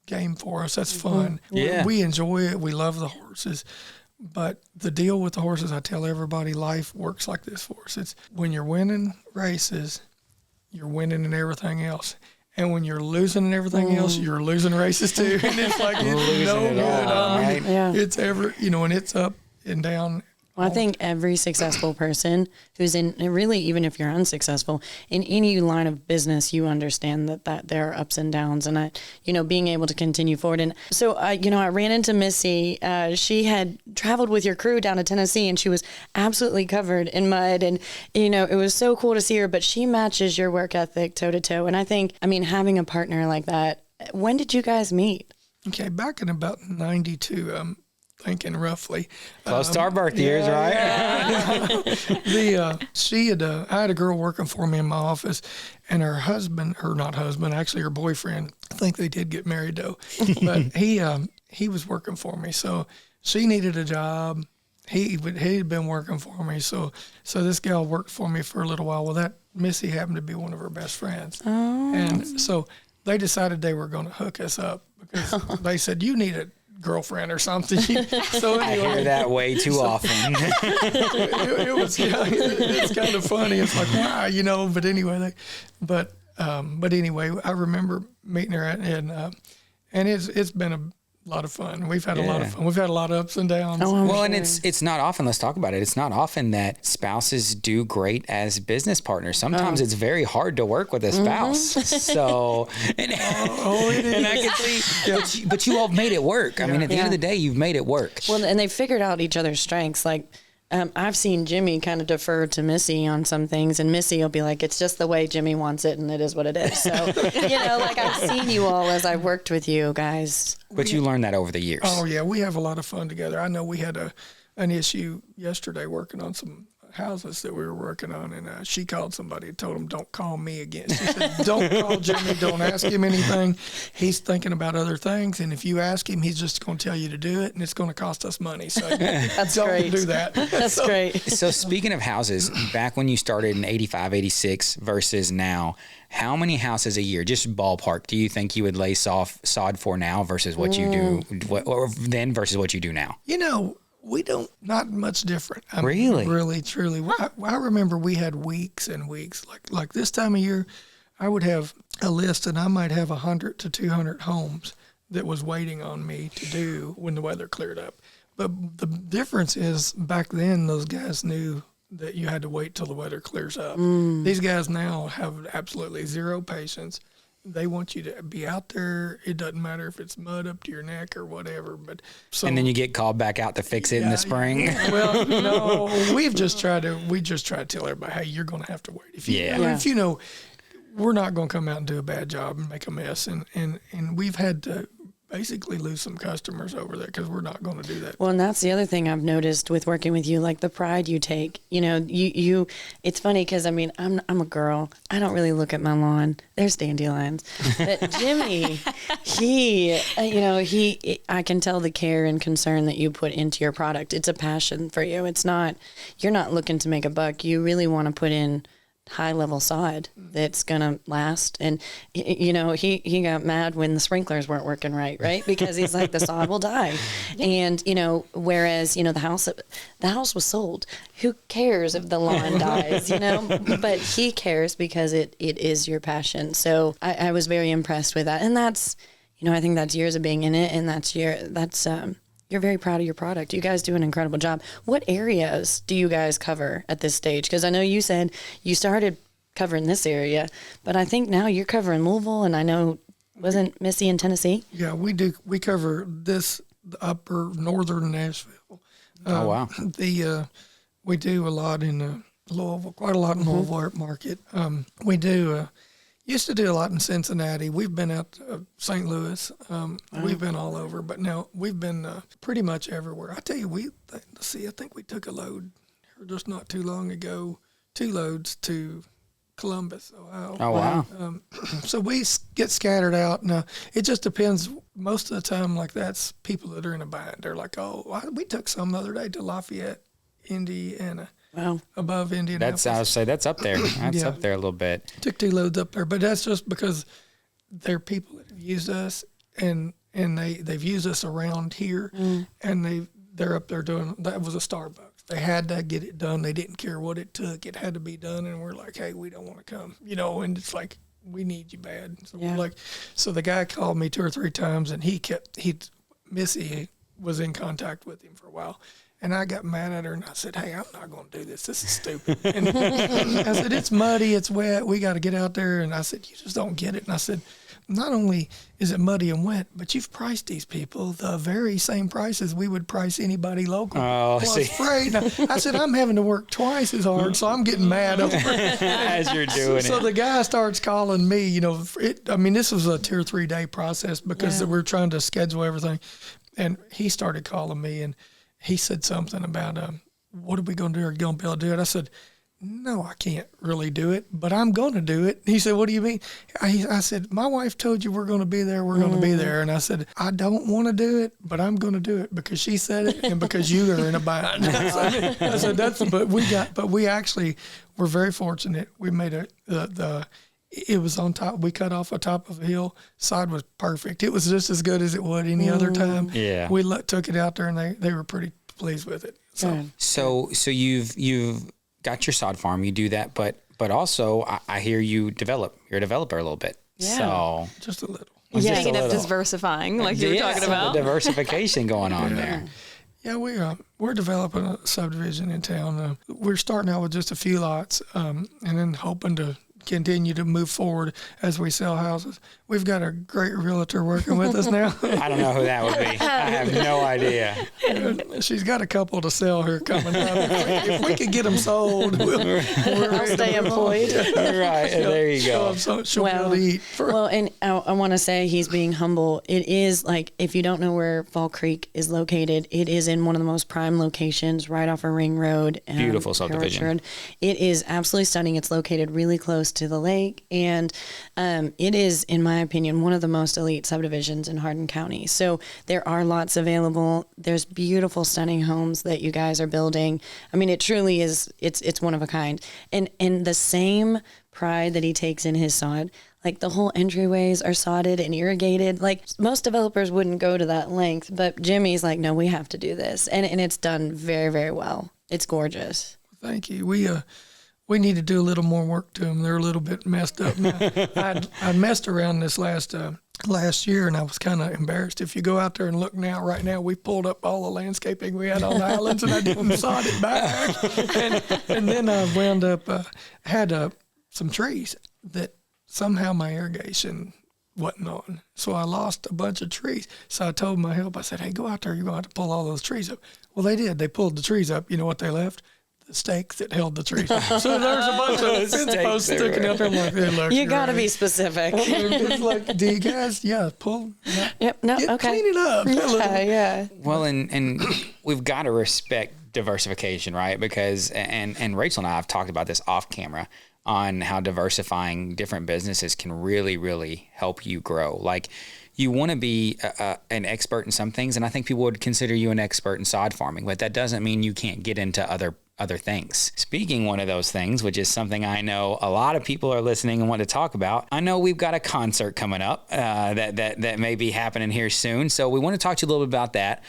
game for us. That's fun. Yeah. We enjoy it. We love the horses. But the deal with the horses, I tell everybody, life works like this for us. It's when you're winning races, you're winning in everything else. And when you're losing in everything else, you're losing races too. And it's like, it's no good. I mean, it's you know, and it's up and down. Well, I think every successful person who's in, really, even if you're unsuccessful in any line of business, you understand that there are ups and downs, and you know, being able to continue forward. And so, you know, I ran into Missy. She had traveled with your crew down to Tennessee, and she was absolutely covered in mud. And, you know, it was so cool to see her, but she matches your work ethic toe to toe. And I think, I mean, having a partner like that, when did you guys meet? Okay, back in about 92, thinking roughly. Close to our birth years, right? I had a girl working for me in my office, and her husband, or not husband, actually her boyfriend, I think they did get married though, but he was working for me. So she needed a job. He'd been working for me. So this gal worked for me for a little while. Well, that Missy happened to be one of her best friends. Oh. And so they decided they were going to hook us up because they said, you need a girlfriend or something. So anyway, I hear that way too often. it was, it's kind of funny. It's like, wow, you know. But anyway, but anyway, I remember meeting her and it's been a lot of fun. We've had a lot of fun. We've had a lot of ups and downs. Well, and it's not often. Let's talk about it. It's not often that spouses do great as business partners. Sometimes it's very hard to work with a spouse. So, and I can see, but you all made it work. I mean, at the end of the day, you've made it work. Well, and they figured out each other's strengths. Like, I've seen Jimmy kind of defer to Missy on some things, and Missy will be like, it's just the way Jimmy wants it, and it is what it is. So, you know, like, I've seen you all as I've worked with you guys. But you learned that over the years. Oh, yeah. We have a lot of fun together. I know we had an issue yesterday working on some houses that we were working on, and she called somebody and told them, don't call me again. She said, don't call Jimmy, don't ask him anything. He's thinking about other things, and if you ask him, he's just going to tell you to do it, and it's going to cost us money. So don't do that. That's great. So speaking of houses, back when you started in 85, 86 versus now, how many houses a year, just ballpark, do you think you would lay sod for now versus what you do, or then versus what you do now? You know, we don't, not much different. I mean, really? Really, truly. I remember we had weeks and weeks. Like this time of year, I would have a list, and I might have 100 to 200 homes that was waiting on me to do when the weather cleared up. But the difference is back then, those guys knew that you had to wait till the weather clears up. These guys now have absolutely zero patience. They want you to be out there. It doesn't matter if it's mud up to your neck or whatever. But so, and then you get called back out to fix it in the spring. Yeah. Well, no, we just try to tell everybody, hey, you're going to have to wait. If you know, we're not going to come out and do a bad job and make a mess. And we've had to basically lose some customers over there because we're not going to do that. Well, and that's the other thing I've noticed with working with you, like the pride you take. You know, you it's funny because I mean, I'm a girl. I don't really look at my lawn. There's dandelions. But Jimmy, I can tell the care and concern that you put into your product. It's a passion for you. You're not looking to make a buck. You really want to put in high level sod that's gonna last. And he got mad when the sprinklers weren't working right because he's like, the sod will die. And whereas the house was sold, who cares if the lawn dies, but he cares because it is your passion. So I was very impressed with that. And that's I think that's years of being in it, and you're very proud of your product. You guys do an incredible job. What areas do you guys cover at this stage? Because I know you said you started covering this area, but I think now you're covering Louisville, and I know, wasn't Missy in Tennessee? Yeah, we do. We cover the upper northern Nashville. Oh, wow. We do a lot in Louisville, quite a lot in Louisville market. We do used to do a lot in Cincinnati. We've been out to St. Louis. We've been all over, but now we've been pretty much everywhere. I tell you, I think we took a load just not too long ago, 2 loads to Columbus, Ohio. Oh, wow. So we get scattered out. Now, it just depends. Most of the time, like that's people that are in a bind. They're like, we took some the other day to Lafayette, Indiana. Wow. Above Indianapolis. I would say that's up there. That's Yeah. up there a little bit. Took 2 loads up there, but that's just because they're people that have used us, and they've used us around here, and they're up there doing. That was a Starbucks. They had to get it done. They didn't care what it took. It had to be done, and we're like, hey, we don't want to come, and it's like, we need you bad. So Yeah. we're like, so the guy called me 2 or 3 times, and Missy was in contact with him for a while. And I got mad at her, and I said, hey, I'm not going to do this. This is stupid. And I said, it's muddy, it's wet, we got to get out there. And I said, you just don't get it. And I said, not only is it muddy and wet, but you've priced these people the very same prices we would price anybody local. Oh, plus see. freight. Now, I said, I'm having to work twice as hard, so I'm getting mad over it. As you're doing So it. the guy starts calling me, this was a 2 or 3 day process because we're trying to schedule everything. And he started calling me, and he said something about, what are we going to do? Are you going to be able to do it? I said, no, I can't really do it, but I'm going to do it. He said, what do you mean? I said, my wife told you we're going to be there. We're going to be there. And I said, I don't want to do it, but I'm going to do it because she said it and because you are in a bind. I said, but we actually were very fortunate. We made it was on top. We cut off the top of a hill. Side was perfect. It was just as good as it would any other time. Yeah. We took it out there, and they were pretty pleased with it. So So you've got your sod farm. You do that, but also I hear you develop. You're a developer a little bit. Yeah. So just a little. just a Speaking of little. diversifying, like you were talking some about. diversification going on there. Yeah, we're developing a subdivision in town. We're starting out with just a few lots, and then hoping to continue to move forward as we sell houses. We've got a great realtor working with us now. I don't know who that would be. I have no idea. She's got a couple to sell here coming up. If we could get them sold, I'll stay employed. Right, there you go. So she'll be able to eat. And I want to say he's being humble. It is like, if you don't know where Fall Creek is located, it is in one of the most prime locations right off a ring road. Beautiful subdivision. Road. It is absolutely stunning. It's located really close to the lake, and it is, in my opinion, one of the most elite subdivisions in Hardin County. So there are lots available. There's beautiful, stunning homes that you guys are building. I mean, it truly is, it's one of a kind. And the same pride that he takes in his sod, like the whole entryways are sodded and irrigated. Like most developers wouldn't go to that length, but Jimmy's like, no, we have to do this. And it's done very, very well. It's gorgeous. Thank you. We need to do a little more work to them. They're a little bit messed up now. I messed around this last year, and I was kind of embarrassed. If you go out there and look right now, we pulled up all the landscaping we had on the islands, and I didn't sod it back. And then I wound up had some trees that somehow my irrigation wasn't on. So I lost a bunch of trees. So I told my help, I said, hey, go out there. You're going to have to pull all those trees up. Well, they did. They pulled the trees up. You know what they left? the stake that held the tree. So there's a bunch of fence posts sticking out there. I'm like, hey, look, You you're got to right. be specific. It's like, do you guys, pull, Yep. No. get, Okay. clean it up. Yeah. Well, and we've got to respect diversification, right? Because and Rachel and I have talked about this off camera on how diversifying different businesses can really, really help you grow. Like, you want to be an expert in some things, and I think people would consider you an expert in sod farming, but that doesn't mean you can't get into other things. Speaking one of those things, which is something I know a lot of people are listening and want to talk about, I know we've got a concert coming up that may be happening here soon, so we want to talk to you a little bit about that.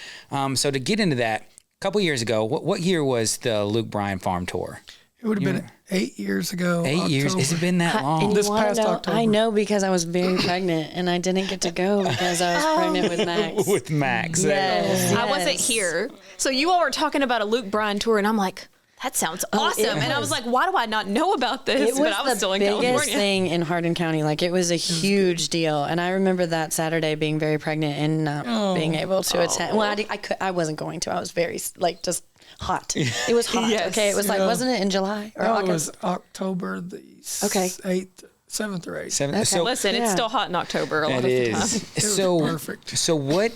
So to get into that, a couple years ago, what year was the Luke Bryan Farm Tour? It would have been 8 years ago. 8 years? Has it been that And long? you This wanna past know, October. I know because I was very pregnant and I didn't get to go because I was pregnant with Max. With Max. Yes. I wasn't here. So you all were talking about a Luke Bryan tour, and I'm like, that sounds awesome. And I was like, why do I not know about this? It was But I was the still in biggest California. thing in Hardin County. Like, it was a huge deal. And I remember that Saturday being very pregnant and not being able to attend. Well, I wasn't going to. I was very, just hot. It was hot. Yes. Okay. It was like, wasn't it in July or No, it August? was October the Okay. 8th, 7th or 8th. So Listen, Yeah. it's still hot in October a lot it of the time. is. was So perfect. So what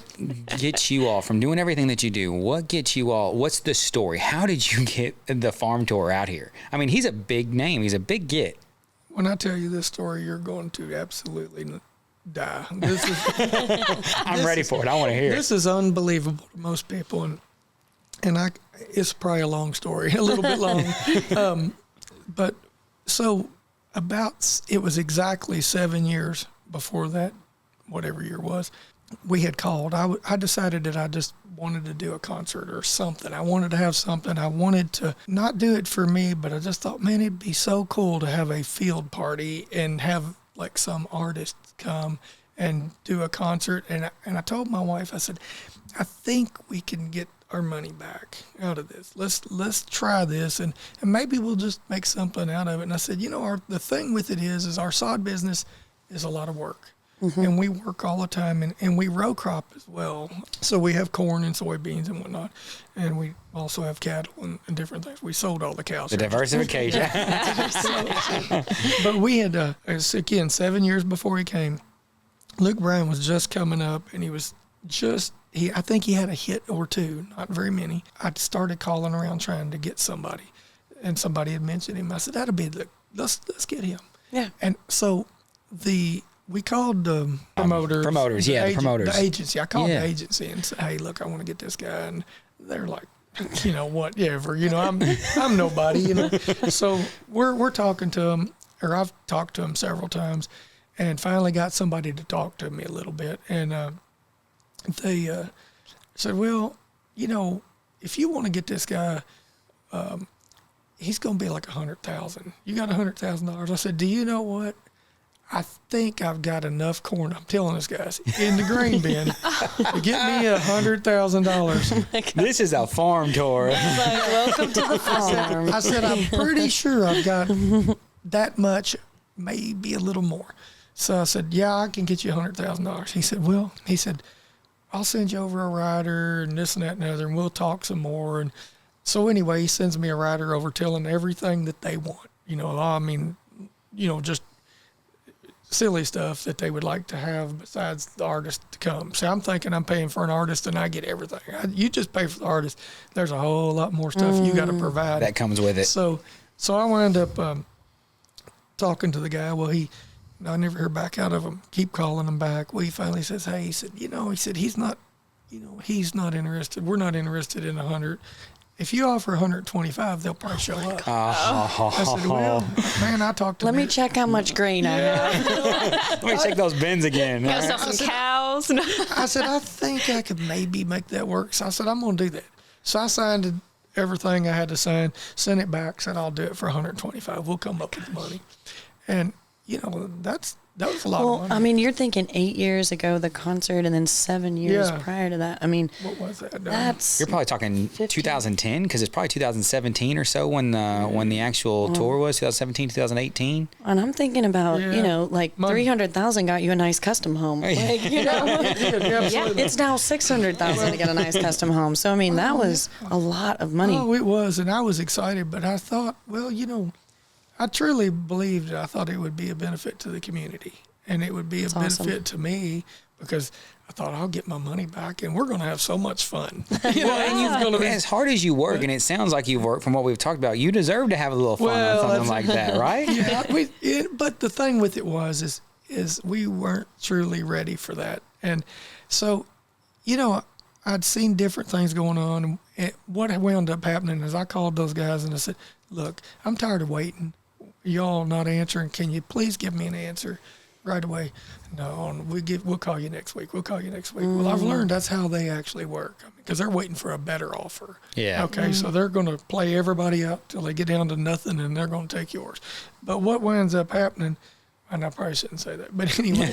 gets you all from doing everything that you do? What gets you all? What's the story? How did you get the farm tour out here? I mean, he's a big name. He's a big get. When I tell you this story, you're going to absolutely die. This is I'm ready for it. I want to hear it. this is unbelievable to most people, and it's probably a long story, a little bit long. But so it was exactly 7 years before that, whatever year was, we had called. I decided that I just wanted to do a concert or something. I wanted to have something. I wanted to not do it for me, but I just thought, man, it'd be so cool to have a field party and have like some artist come and do a concert. And I told my wife, I said, I think we can get our money back out of this. Let's try this, and maybe we'll just make something out of it. And I said, the thing with it is our sod business is a lot of work. And we work all the time, and we row crop as well. So we have corn and soybeans and whatnot, and we also have cattle and different things. We sold all the cows. The diversification. But we had, again, 7 years before he came, Luke Bryan was just coming up, and he was I think he had a hit or two, not very many. I started calling around trying to get somebody, and somebody had mentioned him. I said, let's get him. Yeah. And so we called the promoters. Promoters, the yeah, the promoters. The agency. I called Yeah. the agency and said, hey, look, I want to get this guy. And they're like, whatever, I'm nobody, So we're talking to him, or I've talked to him several times, and finally got somebody to talk to me a little bit. And they said, well, if you want to get this guy, he's going to be like $100,000. You got $100,000. I said, do you know what? I think I've got enough corn, I'm telling this guys, in the grain bin to get me $100,000. This is a farm tour. Welcome to the farm. I said, I'm pretty sure I've got that much, maybe a little more. So I said, yeah, I can get you $100,000. He said, I'll send you over a rider and this and that and the other, and we'll talk some more. And so anyway, he sends me a rider over telling everything that they want. Just silly stuff that they would like to have besides the artist to come. So I'm thinking I'm paying for an artist and I get everything. You just pay for the artist. There's a whole lot more stuff you got to provide. That comes with it. So I wound up talking to the guy. Well, I never heard back out of him. Keep calling him back. Well, he finally says, hey, he said, he's not interested. We're not interested in 100. If you offer 125, they'll probably show up. I said, well, man, I talked to Let me check how much grain I have. Let me check those bins again. Gotta sell some cows. I said, I think I could maybe make that work. So I said, I'm going to do that. So I signed everything I had to sign, sent it back, said, I'll do it for 125. We'll come up with the money. And, that's that was a lot of Well, money. I mean, you're thinking 8 years ago, the concert, and then 7 years Yeah. prior to that. I mean, what was that? that's You're probably talking 2010 because it's probably 2017 or so when the actual tour was 2017, 2018. and I'm thinking about, Yeah. like Money. 300,000 got you a nice custom home. Like, Absolutely. it's now 600,000 to get a nice custom home. So I mean, that was a lot of money. Oh, it was, and I was excited, but I thought, well, I truly believed that I thought it would be a benefit to the community, and it would be a awesome. benefit to me because I thought I'll get my money back, and we're going to have so much fun. As hard as you work, and it sounds like you've worked from what we've talked about, you deserve to have a little fun Well, on something that's- like that, right? Yeah, but the thing with it is we weren't truly ready for that, and so, I'd seen different things going on, and what wound up happening is I called those guys and I said, "Look, I'm tired of waiting. Y'all not answering. Can you please give me an answer right away?" "No, we'll call you next week. We'll call you next week." Well, I've learned that's how they actually work because they're waiting for a better offer. Yeah. Okay, so they're going to play everybody out till they get down to nothing, and they're going to take yours. But what winds up happening, and I probably shouldn't say that, but anyway,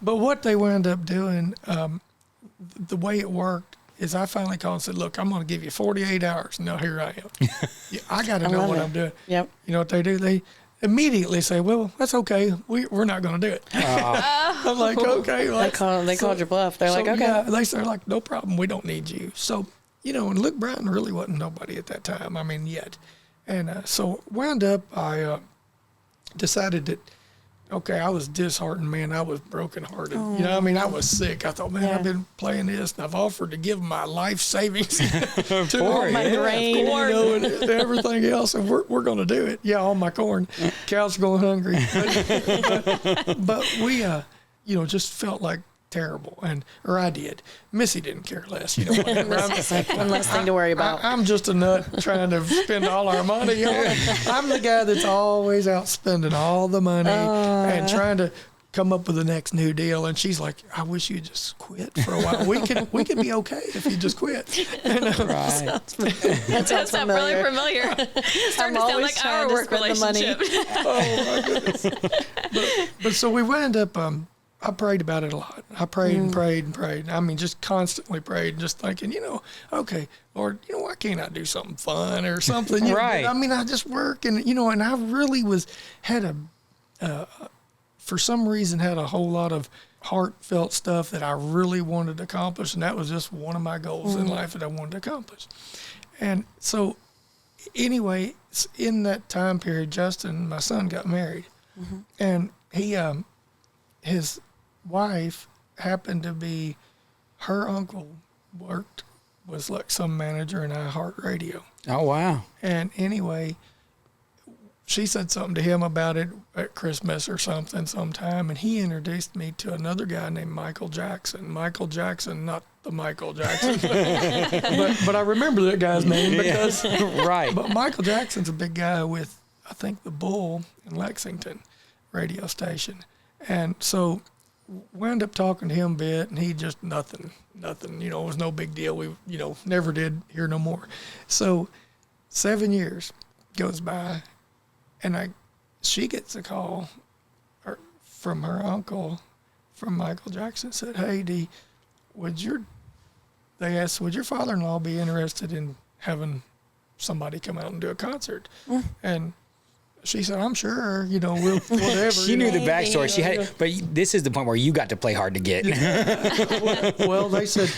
but what they wound up doing, the way it worked is I finally called and said, "Look, I'm going to give you 48 hours. Now here I am. I got to know love what it. I'm doing." Yep. You know what they do? They immediately say, "Well, that's okay. We're not going to do it." I'm like, "Okay." They called your bluff. They're like, okay. Yeah, they're like, "No problem. We don't need you." So, and Luke Bryan really wasn't nobody at that time. I mean, yet. And so wound up, I decided that, okay, I was disheartened, man. I was brokenhearted. I was sick. I thought, man, Yeah. I've been playing this, and I've offered to give my life savings to course, my grain. and everything else, and we're going to do it. Yeah, all my corn. Cows are going hungry. But we, just felt like terrible, or I did. Missy didn't care less. It's like one less thing to worry about. I'm just a nut trying to spend all our money. I'm the guy that's always out spending all the money and trying to come up with the next new deal. And she's like, "I wish you'd just quit for a while. We could be okay if you just quit." Right. That Does sound really familiar. Starting to sound always like trying our to work spend the money. relationship. Oh my goodness. But so we wound up. I prayed about it a lot. I prayed and prayed and prayed. I mean, just constantly prayed, just thinking, okay, Lord, why can't I do something fun or something? Right. I mean, I just work and I really for some reason had a whole lot of heartfelt stuff that I really wanted to accomplish. And that was just one of my goals in life that I wanted to accomplish. And so anyway, in that time period, Justin, my son, got married and he, his wife happened to be, her uncle was like some manager in iHeartRadio. Oh, wow. And anyway, she said something to him about it at Christmas or something sometime, and he introduced me to another guy named Michael Jackson. Michael Jackson, not the Michael Jackson, but I remember that guy's name because, Right. but Michael Jackson's a big guy with, I think, the Bull in Lexington radio station. And so wound up talking to him a bit, and he just nothing, it was no big deal. We, never did hear no more. So 7 years goes by, and she gets a call from her uncle, from Michael Jackson, said, "Hey, Dee, would your father-in-law be interested in having somebody come out and do a concert?" And she said, "I'm sure, we'll whatever." She knew the backstory. She had, but this is the point where you got to play hard to get. Well, they said,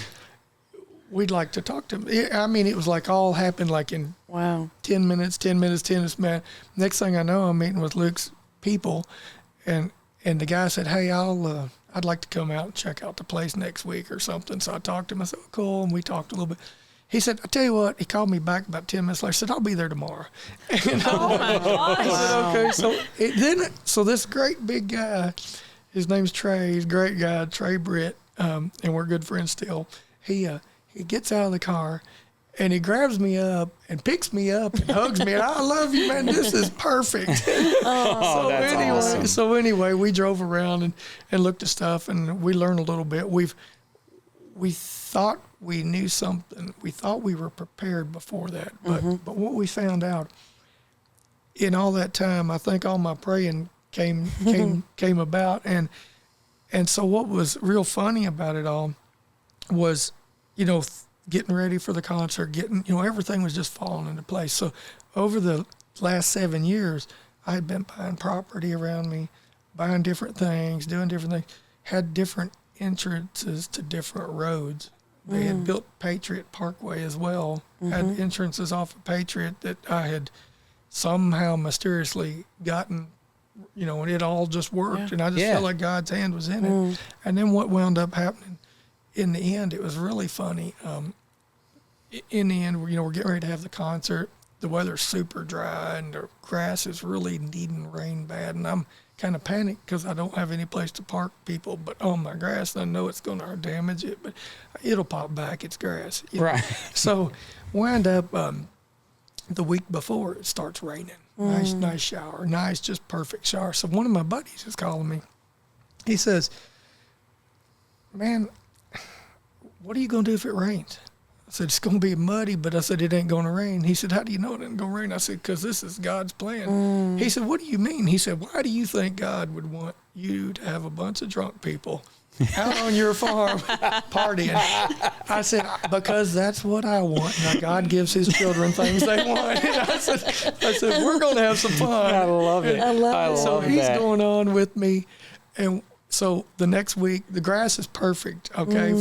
"We'd like to talk to him." I mean, it was like all happened like in Wow. 10 minutes, man. Next thing I know, I'm meeting with Luke's people, and the guy said, "Hey, I'd like to come out and check out the place next week or something." So I talked to him. I said, "Oh, cool," and we talked a little bit. He said, "I tell you what," he called me back about 10 minutes later, said, "I'll be there tomorrow." And Oh my gosh. I said, "Okay." So this great big guy, his name's Trey, he's a great guy, Trey Britt, and we're good friends still. He gets out of the car and he grabs me up and picks me up and hugs me. And, "I love you, man. This is perfect." Oh, that's awesome. So anyway, we drove around and looked at stuff, and we learned a little bit. We thought we knew something. We thought we were prepared before that, but what we found out in all that time, I think all my praying came about, and so what was real funny about it all was, getting ready for the concert, everything was just falling into place. So over the last 7 years, I had been buying property around me, buying different things, doing different things, had different entrances to different roads. They had built Patriot Parkway as well, had entrances off of Patriot that I had somehow mysteriously gotten, and it all just worked. And I just felt like God's hand was in it. And then what wound up happening in the end, it was really funny. In the end, we're getting ready to have the concert. The weather's super dry and the grass is really needing rain bad. And I'm kind of panicked because I don't have any place to park people but on my grass. And I know it's going to damage it, but it'll pop back. It's grass. Right. So wind up the week before it starts raining. Nice shower. Nice, just perfect shower. So one of my buddies is calling me. He says, man, what are you going to do if it rains? I said, it's going to be muddy, but I said, it ain't going to rain. He said, how do you know it ain't going to rain? I said, because this is God's plan. He said, what do you mean? He said, why do you think God would want you to have a bunch of drunk people out on your farm partying? I said, because that's what I want. Now, God gives his children things they want. And I said, we're going to have some fun. I love it. I love it. So he's going on with me. And so the next week, the grass is perfect, okay?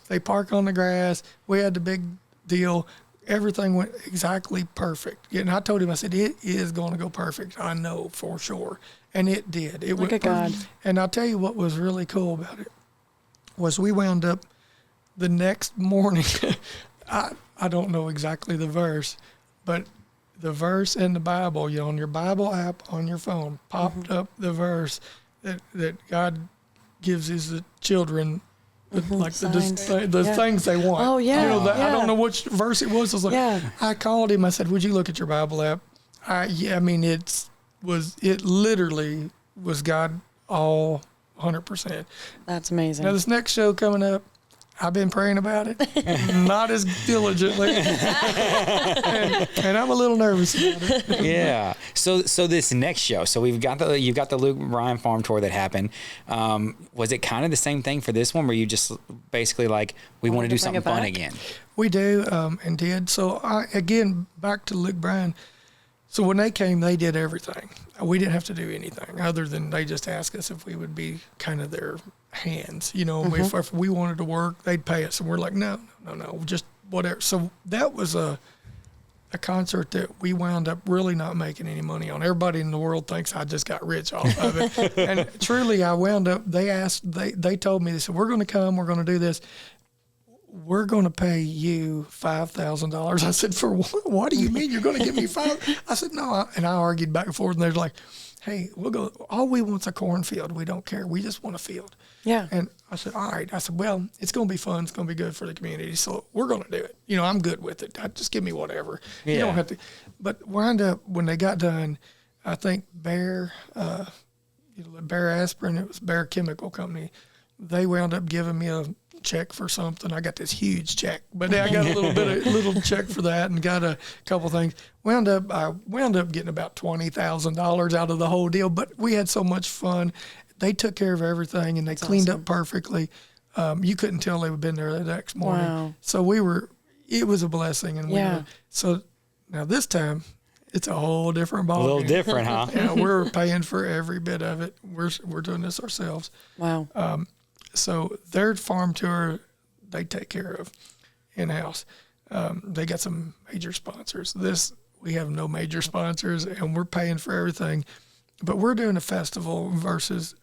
They park on the grass. We had the big deal. Everything went exactly perfect. And I told him, I said, it is going to go perfect. I know for sure. And it did. It Look went at God. perfect. And I'll tell you what was really cool about it was we wound up the next morning. I don't know exactly the verse, but the verse in the Bible, on your Bible app on your phone, popped up the verse that God gives his children like the things they want. Oh, yeah. I don't know which verse it was. I was like, I called him. I said, would you look at your Bible app? It literally was God all 100%. That's amazing. Now this next show coming up, I've been praying about it, not as diligently, and I'm a little nervous about it. Yeah. So this next show, so you've got the Luke Bryan farm tour that happened. Was it kind of the same thing for this one, where you just basically like, we want to do something fun again? We do, and did. So again, back to Luke Bryan. So when they came, they did everything. We didn't have to do anything other than they just asked us if we would be kind of their hands. If we wanted to work, they'd pay us. And we're like, no, just whatever. So that was a concert that we wound up really not making any money on. Everybody in the world thinks I just got rich off of it. And truly, I wound up, they told me, they said, we're going to come, we're going to do this. We're going to pay you $5,000. I said, for what? What do you mean you're going to give me $5,000? I said, no. And I argued back and forth, and they're like, hey, we'll go. All we want's a cornfield. We don't care. We just want a field. Yeah. And I said, all right. I said, well, it's going to be fun. It's going to be good for the community. So we're going to do it. I'm good with it. Just give me whatever. Yeah. You don't have to. But wound up, when they got done, I think Bear Aspirin, it was Bear Chemical Company, they wound up giving me a check for something. I got this huge check, but I got a little check for that, and got a couple things. I wound up getting about $20,000 out of the whole deal, but we had so much fun. They took care of everything, and they cleaned up perfectly. You couldn't tell they had been there the next morning. Wow. So it was a blessing. And so now this time it's a whole different ballgame. A little different, huh? Yeah, we're paying for every bit of it. We're doing this ourselves. Wow. So their farm tour, they take care of in-house. They got some major sponsors. We have no major sponsors, and we're paying for everything. But we're doing a festival versus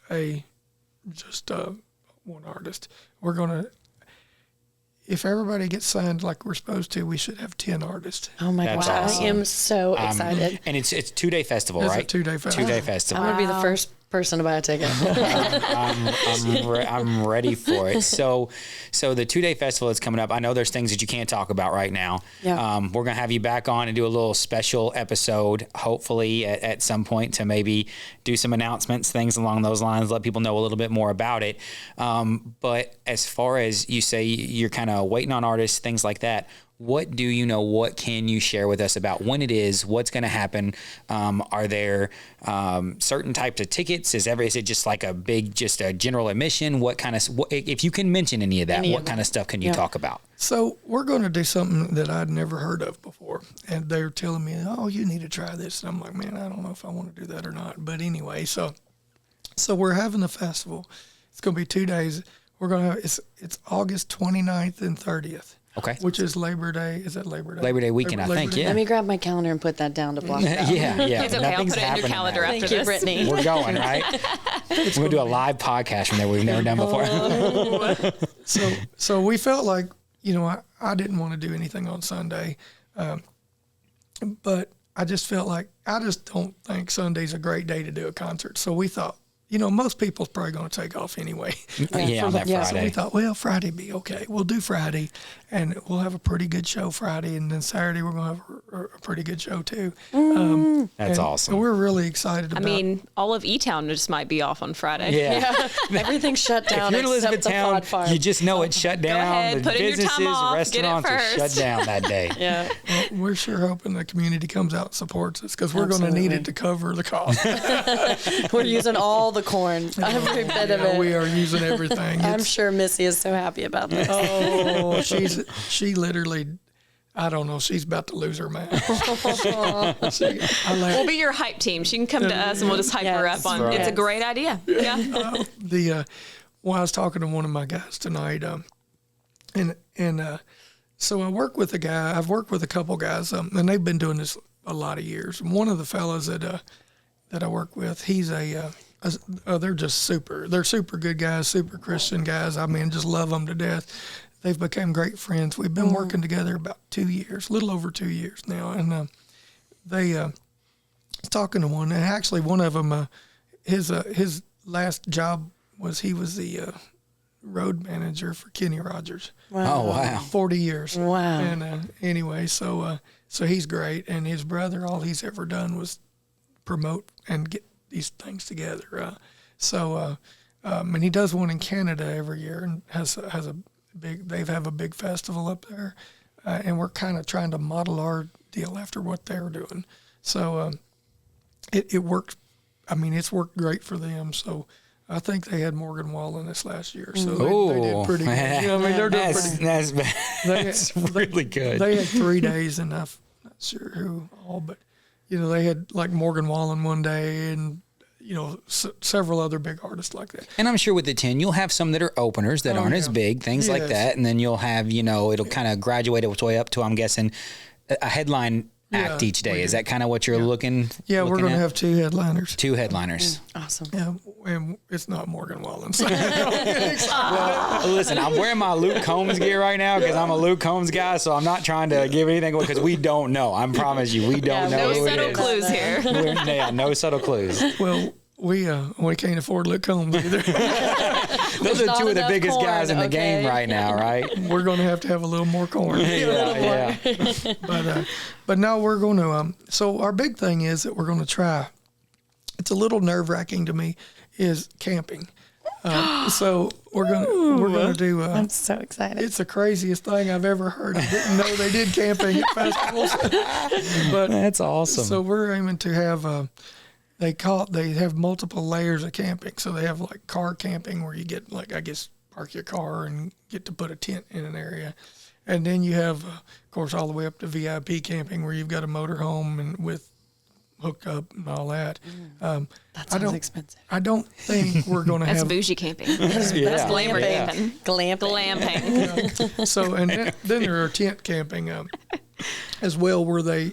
just one artist. We're going to, if everybody gets signed like we're supposed to, we should have 10 artists. Oh my That's God. awesome. I am so excited. And it's a 2-day festival, It's right? a 2-day festival. 2-day festival. I'm going to be the first person to buy a ticket. I'm ready for it. So the 2-day festival is coming up. I know there's things that you can't talk about right now. Yeah. We're going to have you back on and do a little special episode, hopefully at some point, to maybe do some announcements, things along those lines, let people know a little bit more about it. But as far as you say, you're kind of waiting on artists, things like that. what do you know? What can you share with us about when it is? What's going to happen? Are there certain types of tickets? Is it just like just a general admission? What kind of, if you can mention any of that, what kind of stuff can you talk about? So we're going to do something that I'd never heard of before. And they're telling me, oh, you need to try this. And I'm like, man, I don't know if I want to do that or not. But anyway, so we're having the festival. It's going to be 2 days. We're going to have, it's August 29th and 30th. Okay. Which is Labor Day. Is that Labor Day? Labor Day weekend, I think, yeah. Let me grab my calendar and put that down to block it out. Yeah. It's okay. I'll put it in your calendar after Thank you, this. Brittany. We're going, right? We're going to do a live podcast from there we've never done before. So we felt like, I didn't want to do anything on Sunday. But I just felt like, I just don't think Sunday's a great day to do a concert. So we thought, most people's probably going to take off anyway. On that Friday. So we thought, well, Friday be okay. We'll do Friday, and we'll have a pretty good show Friday, and then Saturday we're going to have a pretty good show too. That's awesome. We're really excited about it. All of Etown just might be off on Friday. Yeah. Everything's shut down If you're in except the Elizabethtown, Fod Farm. you just know it's shut down. ahead, the put in your businesses, time off, get it restaurants are first. shut down that day. Yeah. We're sure hoping the community comes out and supports us because we're going to need Absolutely. it to cover the cost. We're using all the corn, every bit of it. We are using everything. I'm sure Missy is so happy about this. Oh, she literally, I don't know, she's about to lose her mind. We'll be your hype team. She can come to us and we'll just hype her up on. Right. It's a great idea. Yeah. I was talking to one of my guys tonight, so I work with a guy. I've worked with a couple guys, and they've been doing this a lot of years. One of the fellows that I work with, he's they're just super. They're super good guys, super Christian guys. I mean, just love them to death. They've become great friends. We've been working together about 2 years, a little over 2 years now, and they was talking to one, and actually one of them, his last job was he was the road manager for Kenny Rogers. Oh, wow. 40 years. Wow. And anyway, so he's great, and his brother, all he's ever done was promote and get these things together. And he does one in Canada every year, and has a big. They have a big festival up there, and we're kind of trying to model our deal after what they're doing. So it worked. I mean, it's worked great for them. So I think they had Morgan Wallen this last year, so they did pretty good. They're doing pretty good. That's really good. They had 3 days, and I'm not sure who all, but they had like Morgan Wallen one day, and several other big artists like that. And I'm sure with the 10, you'll have some that are openers that aren't as big, things like that, and then you'll have it'll kind of graduate its way up to, I'm guessing, a headline act each day. Is that kind of what you're looking? Yeah, we're going to at? have 2 headliners. 2 headliners. Awesome. Yeah, and it's not Morgan Wallen. So. Listen, I'm wearing my Luke Combs gear right now because I'm a Luke Combs guy, so I'm not trying to give anything away because we don't know. I promise you, we don't know. No who it subtle is. clues here. No subtle clues. Well, we can't afford Luke Combs either. Those are not 2 of the enough biggest guys in the corn, game okay? right now, right? We're going to have a little more corn. Yeah. But no, we're going to. So our big thing is that we're going to try. It's a little nerve-wracking to me. Is camping. So we're gonna do. I'm so excited. It's the craziest thing I've ever heard. I didn't know they did camping at festivals. But That's awesome. so we're aiming to have. They have multiple layers of camping. So they have like car camping where you get park your car and get to put a tent in an area. And then you have, of course, all the way up to VIP camping where you've got a motorhome and with hooked up and all that. That sounds expensive. I don't think we're going to That's have. bougie camping. Yeah. That's glamour camping. Glamping. So, and then there are tent camping as well where they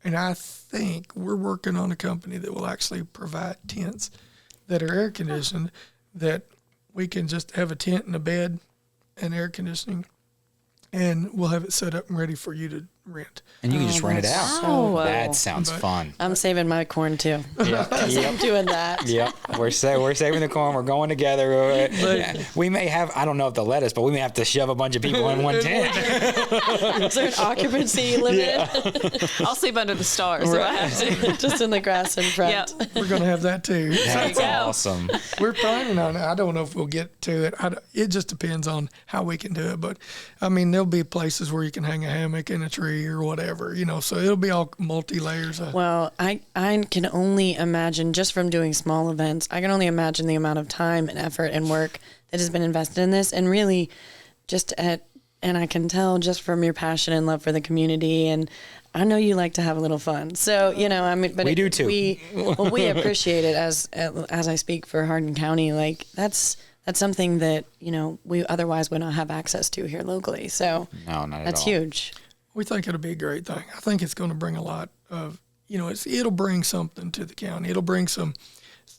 and I think we're working on a company that will actually provide tents that are air conditioned, that we can just have a tent and a bed and air conditioning, and we'll have it set up and ready for you to rent. And you can just rent it out. so That sounds fun. I'm saving my corn too. Yep. I'm doing that. Yep. We're saving the corn. We're going together. We may have, I don't know if they'll let us, but we may have to shove a bunch of people in one tent. Is there an occupancy limit? I'll sleep under the stars if I have to. Just in the grass in front. Yep. We're going to have that too. That's go. awesome. We're planning on it. I don't know if we'll get to it. It just depends on how we can do it. But I mean, there'll be places where you can hang a hammock in a tree or whatever, so it'll be all multi-layers. Well, I can only imagine, just from doing small events, I can only imagine the amount of time and effort and work that has been invested in this. And really and I can tell just from your passion and love for the community, and I know you like to have a little fun. So, but We do too. We appreciate it as I speak for Hardin County. Like that's something that, we otherwise would not have access to here locally. So No, not at all. that's huge. We think it'll be a great thing. I think it's going to bring a lot of, it'll bring something to the county. It'll bring some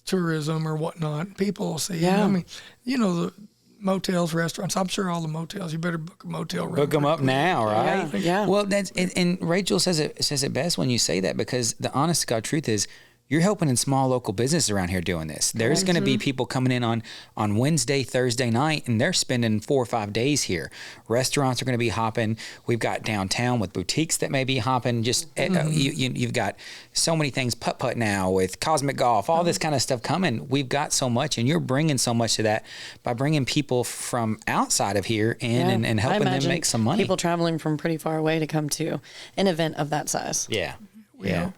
tourism or whatnot. People will see. Yeah. I mean, the motels, restaurants. I'm sure all the motels. You better book a motel room. Book them up now, right? Yeah. Well, and Rachel says it best when you say that, because the honest to God truth is, you're helping in small local businesses around here doing this. There's going to be people coming in on Wednesday, Thursday night, and they're spending 4 or 5 days here. Restaurants are going to be hopping. We've got downtown with boutiques that may be hopping. Just you've got so many things, putt-putt now with Cosmic Golf, all this kind of stuff coming. We've got so much, and you're bringing so much to that by bringing people from outside of here in and I helping them imagine make some money. People traveling from pretty far away to come to an event of that size. Yeah. We hope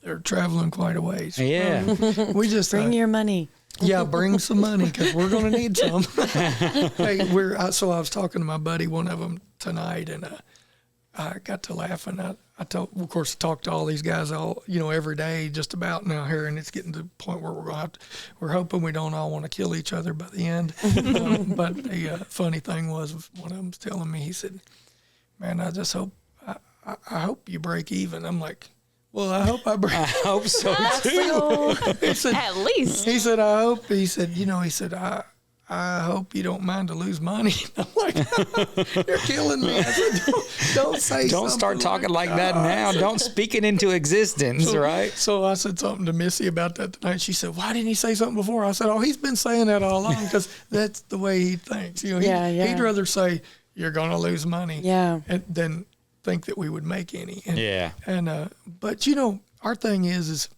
they're traveling quite a ways. Yeah. We just Bring your money. bring some money because we're going to need some. Hey, so I was talking to my buddy, one of them tonight, and I got to laughing. I talked to all these guys every day just about now here, and it's getting to the point where we're hoping we don't all want to kill each other by the end. But the funny thing was, one of them was telling me, he said, "Man, I just hope I hope you break even." I'm like, well, I hope I break. I hope so too. He said, At least. he said, I hope. He said, I hope you don't mind to lose money. I'm like, you're killing me. I said, don't say. Don't start talking like that now. Don't speak it into existence, right? So I said something to Missy about that tonight. She said, why didn't he say something before? I said, he's been saying that all along because that's the way he thinks. He'd rather say you're going to lose money than think that we would make any. But our thing is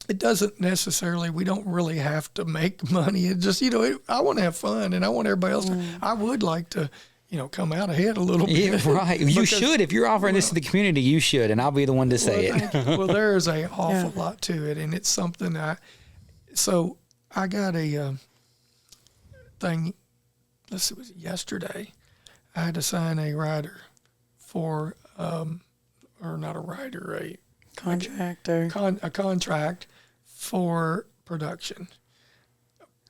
it doesn't necessarily, we don't really have to make money. It just, I want to have fun, and I want everybody else to, I would like to, come out ahead a little bit. Yeah, right. You should. If you're offering this to the community, you should, and I'll be the one to say it. Well, there is an awful lot to it, and it's something so I got a thing, it was yesterday. I had to sign a rider for, or not a rider, a contract for production.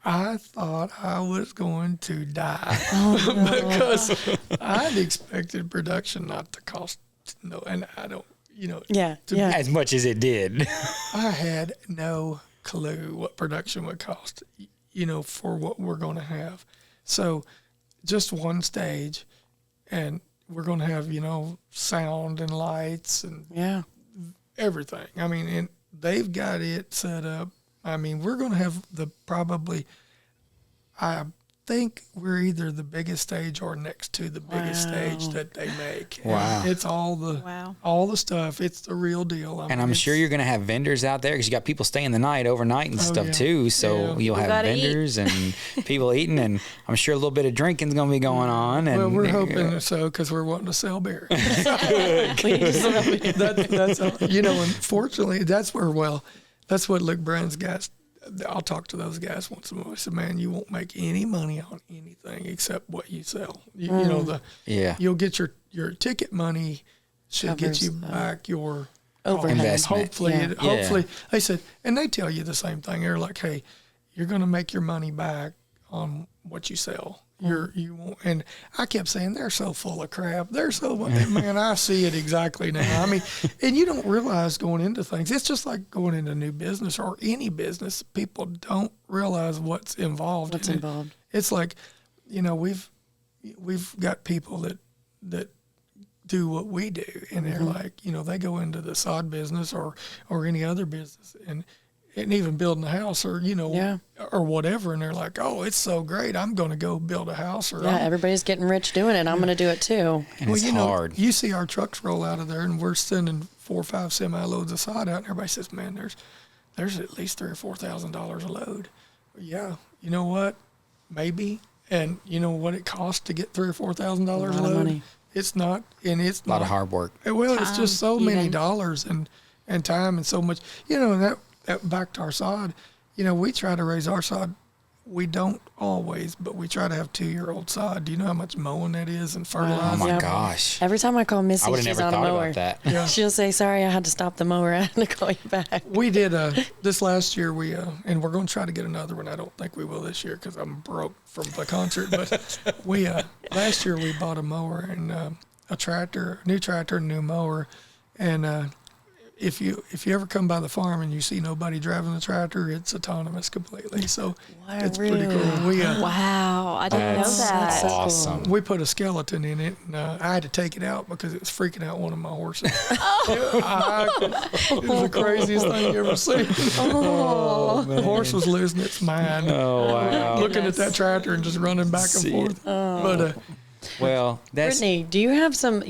I thought I was going to die because I'd expected production not to cost and I don't, as much as it did. I had no clue what production would cost, for what we're going to have. So just one stage, and we're going to have, sound and lights and everything. I mean, and they've got it set up. I mean, we're going to have I think we're either the biggest stage or next to the biggest stage that they make. Wow. And it's all the stuff. It's the real deal. And I'm sure you're going to have vendors out there because you got people staying the night overnight and stuff too. So you'll have vendors and people eating, and I'm sure a little bit of drinking's going to be going on. And well, we're hoping so because we're wanting to sell beer. Unfortunately, that's what Luke Bryan's guys. I'll talk to those guys once in a while. I said, man, you won't make any money on anything except what you sell. You'll get your ticket money should get you back your overhead. Investment. Hopefully, they said, and they tell you the same thing. They're like, hey, you're going to make your money back on what you sell. You won't. And I kept saying, they're so full of crap. They're so, man, I see it exactly now. I mean, and you don't realize going into things. It's just like going into new business or any business. People don't realize what's involved. It's like, we've got people that do what we do, and they're like, they go into the sod business or any other business, and even building a house or or whatever, and they're like, oh, it's so great, I'm going to go build a house. Or everybody's getting rich doing it. I'm going to do it too. And it's hard. You see our trucks roll out of there, and we're sending 4 or 5 semi loads of sod out, and everybody says, man, there's at least $3,000 or $4,000 a load. Yeah, you know what? Maybe. And you know what it costs to get $3,000 or $4,000 a load? Money. It's not, and it's A lot of hard work. Well, it's just so many even. dollars and time and so much. And that back to our sod. We try to raise our sod. We don't always, but we try to have 2-year-old sod. Do you know how much mowing that is and Oh fertilizer? my gosh. Every time I call I Missy, would have she's never on a thought mower. about that. Yeah. She'll say, sorry, I had to stop the mower. I had to call you back. We did this last year. We and we're going to try to get another one. I don't think we will this year because I'm broke from the concert. But we last year we bought a mower and a new tractor, and new mower. And if you ever come by the farm and you see nobody driving the tractor, it's autonomous completely. So it's pretty cool. We Wow, I didn't know that. so cool. Awesome. we put a skeleton in it, and I had to take it out because it was freaking out one of my horses. It was the craziest thing you ever seen. The horse was losing its mind, Oh, wow. looking at that tractor and just running back and forth. But Well, that's Brittany, do you have some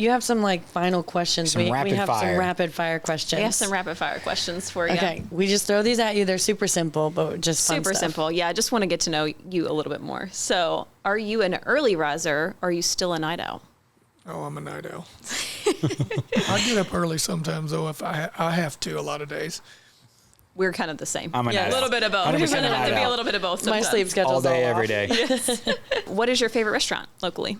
like final questions? Some we rapid have fire. some rapid fire questions. I have some rapid fire questions for you. Okay, we just throw these at you. They're super simple, but just fun Super stuff. simple. Yeah, I just want to get to know you a little bit more. So, are you an early riser or are you still a night owl? I'm a night owl. I get up early sometimes, though, if I have to. A lot of days. We're kind of the same. I'm a yeah, night a little owl. bit of both. 100% We're going to have night to be a owl. little bit of both My sometimes. sleep schedule's all day, all every off. day. What is your favorite restaurant locally?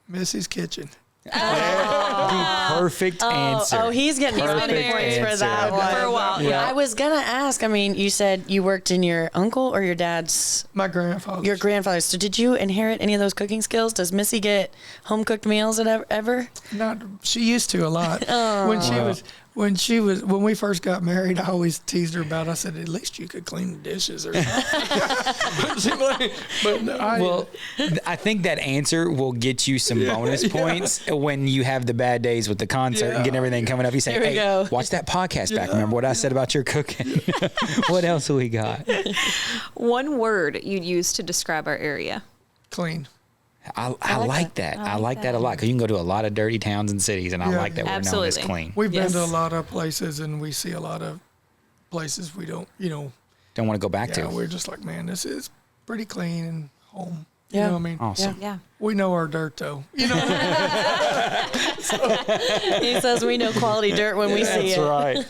Missy's Kitchen. Perfect answer. Oh, he's getting Perfect brownie points for answer. that one. For a while. Yeah. I was gonna ask. I mean, you said you worked in your uncle or your dad's, My grandfather. your grandfather's. So did you inherit any of those cooking skills? Does Missy get home cooked meals ever? Not. She used to a lot. When we first got married, I always teased her about. I said, at least you could clean the dishes or something. Well, I think that answer will get you some bonus points when you have the bad days with the concert and getting everything coming up. You say, Here we hey, go. watch that podcast back. Remember what I said about your cooking? What else have we got? One word you'd use to describe our area. clean. I like that. I like that a lot because you can go to a lot of dirty towns and cities, and I Yeah. like that we're known as Absolutely. clean. We've been Yes. to a lot of places, and we see a lot of places we don't. Don't want to go back Yeah, to. we're just like, man, this is pretty clean and home. Yeah. You know what I mean? Awesome. Yeah. We know our dirt, though. He says we know quality dirt when we see it. right.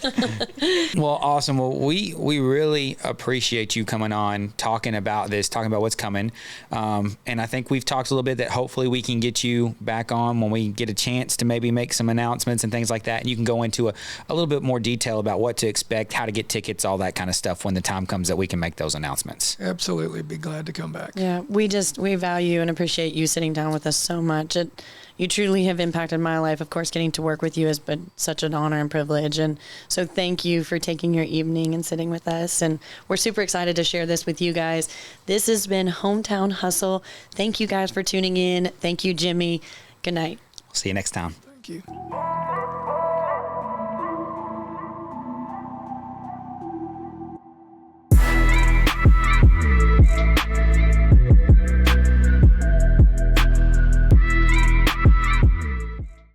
Well, awesome. Well, we really appreciate you coming on, talking about this, talking about what's coming. And I think we've talked a little bit that hopefully we can get you back on when we get a chance to maybe make some announcements and things like that. And you can go into a little bit more detail about what to expect, how to get tickets, all that kind of stuff when the time comes that we can make those announcements. Absolutely, be glad to come back. Yeah, we value and appreciate you sitting down with us so much. You truly have impacted my life. Of course, getting to work with you has been such an honor and privilege. And so thank you for taking your evening and sitting with us. And we're super excited to share this with you guys. This has been Hometown Hustle. Thank you guys for tuning in. Thank you, Jimmy. Good night. See you next time. Thank you.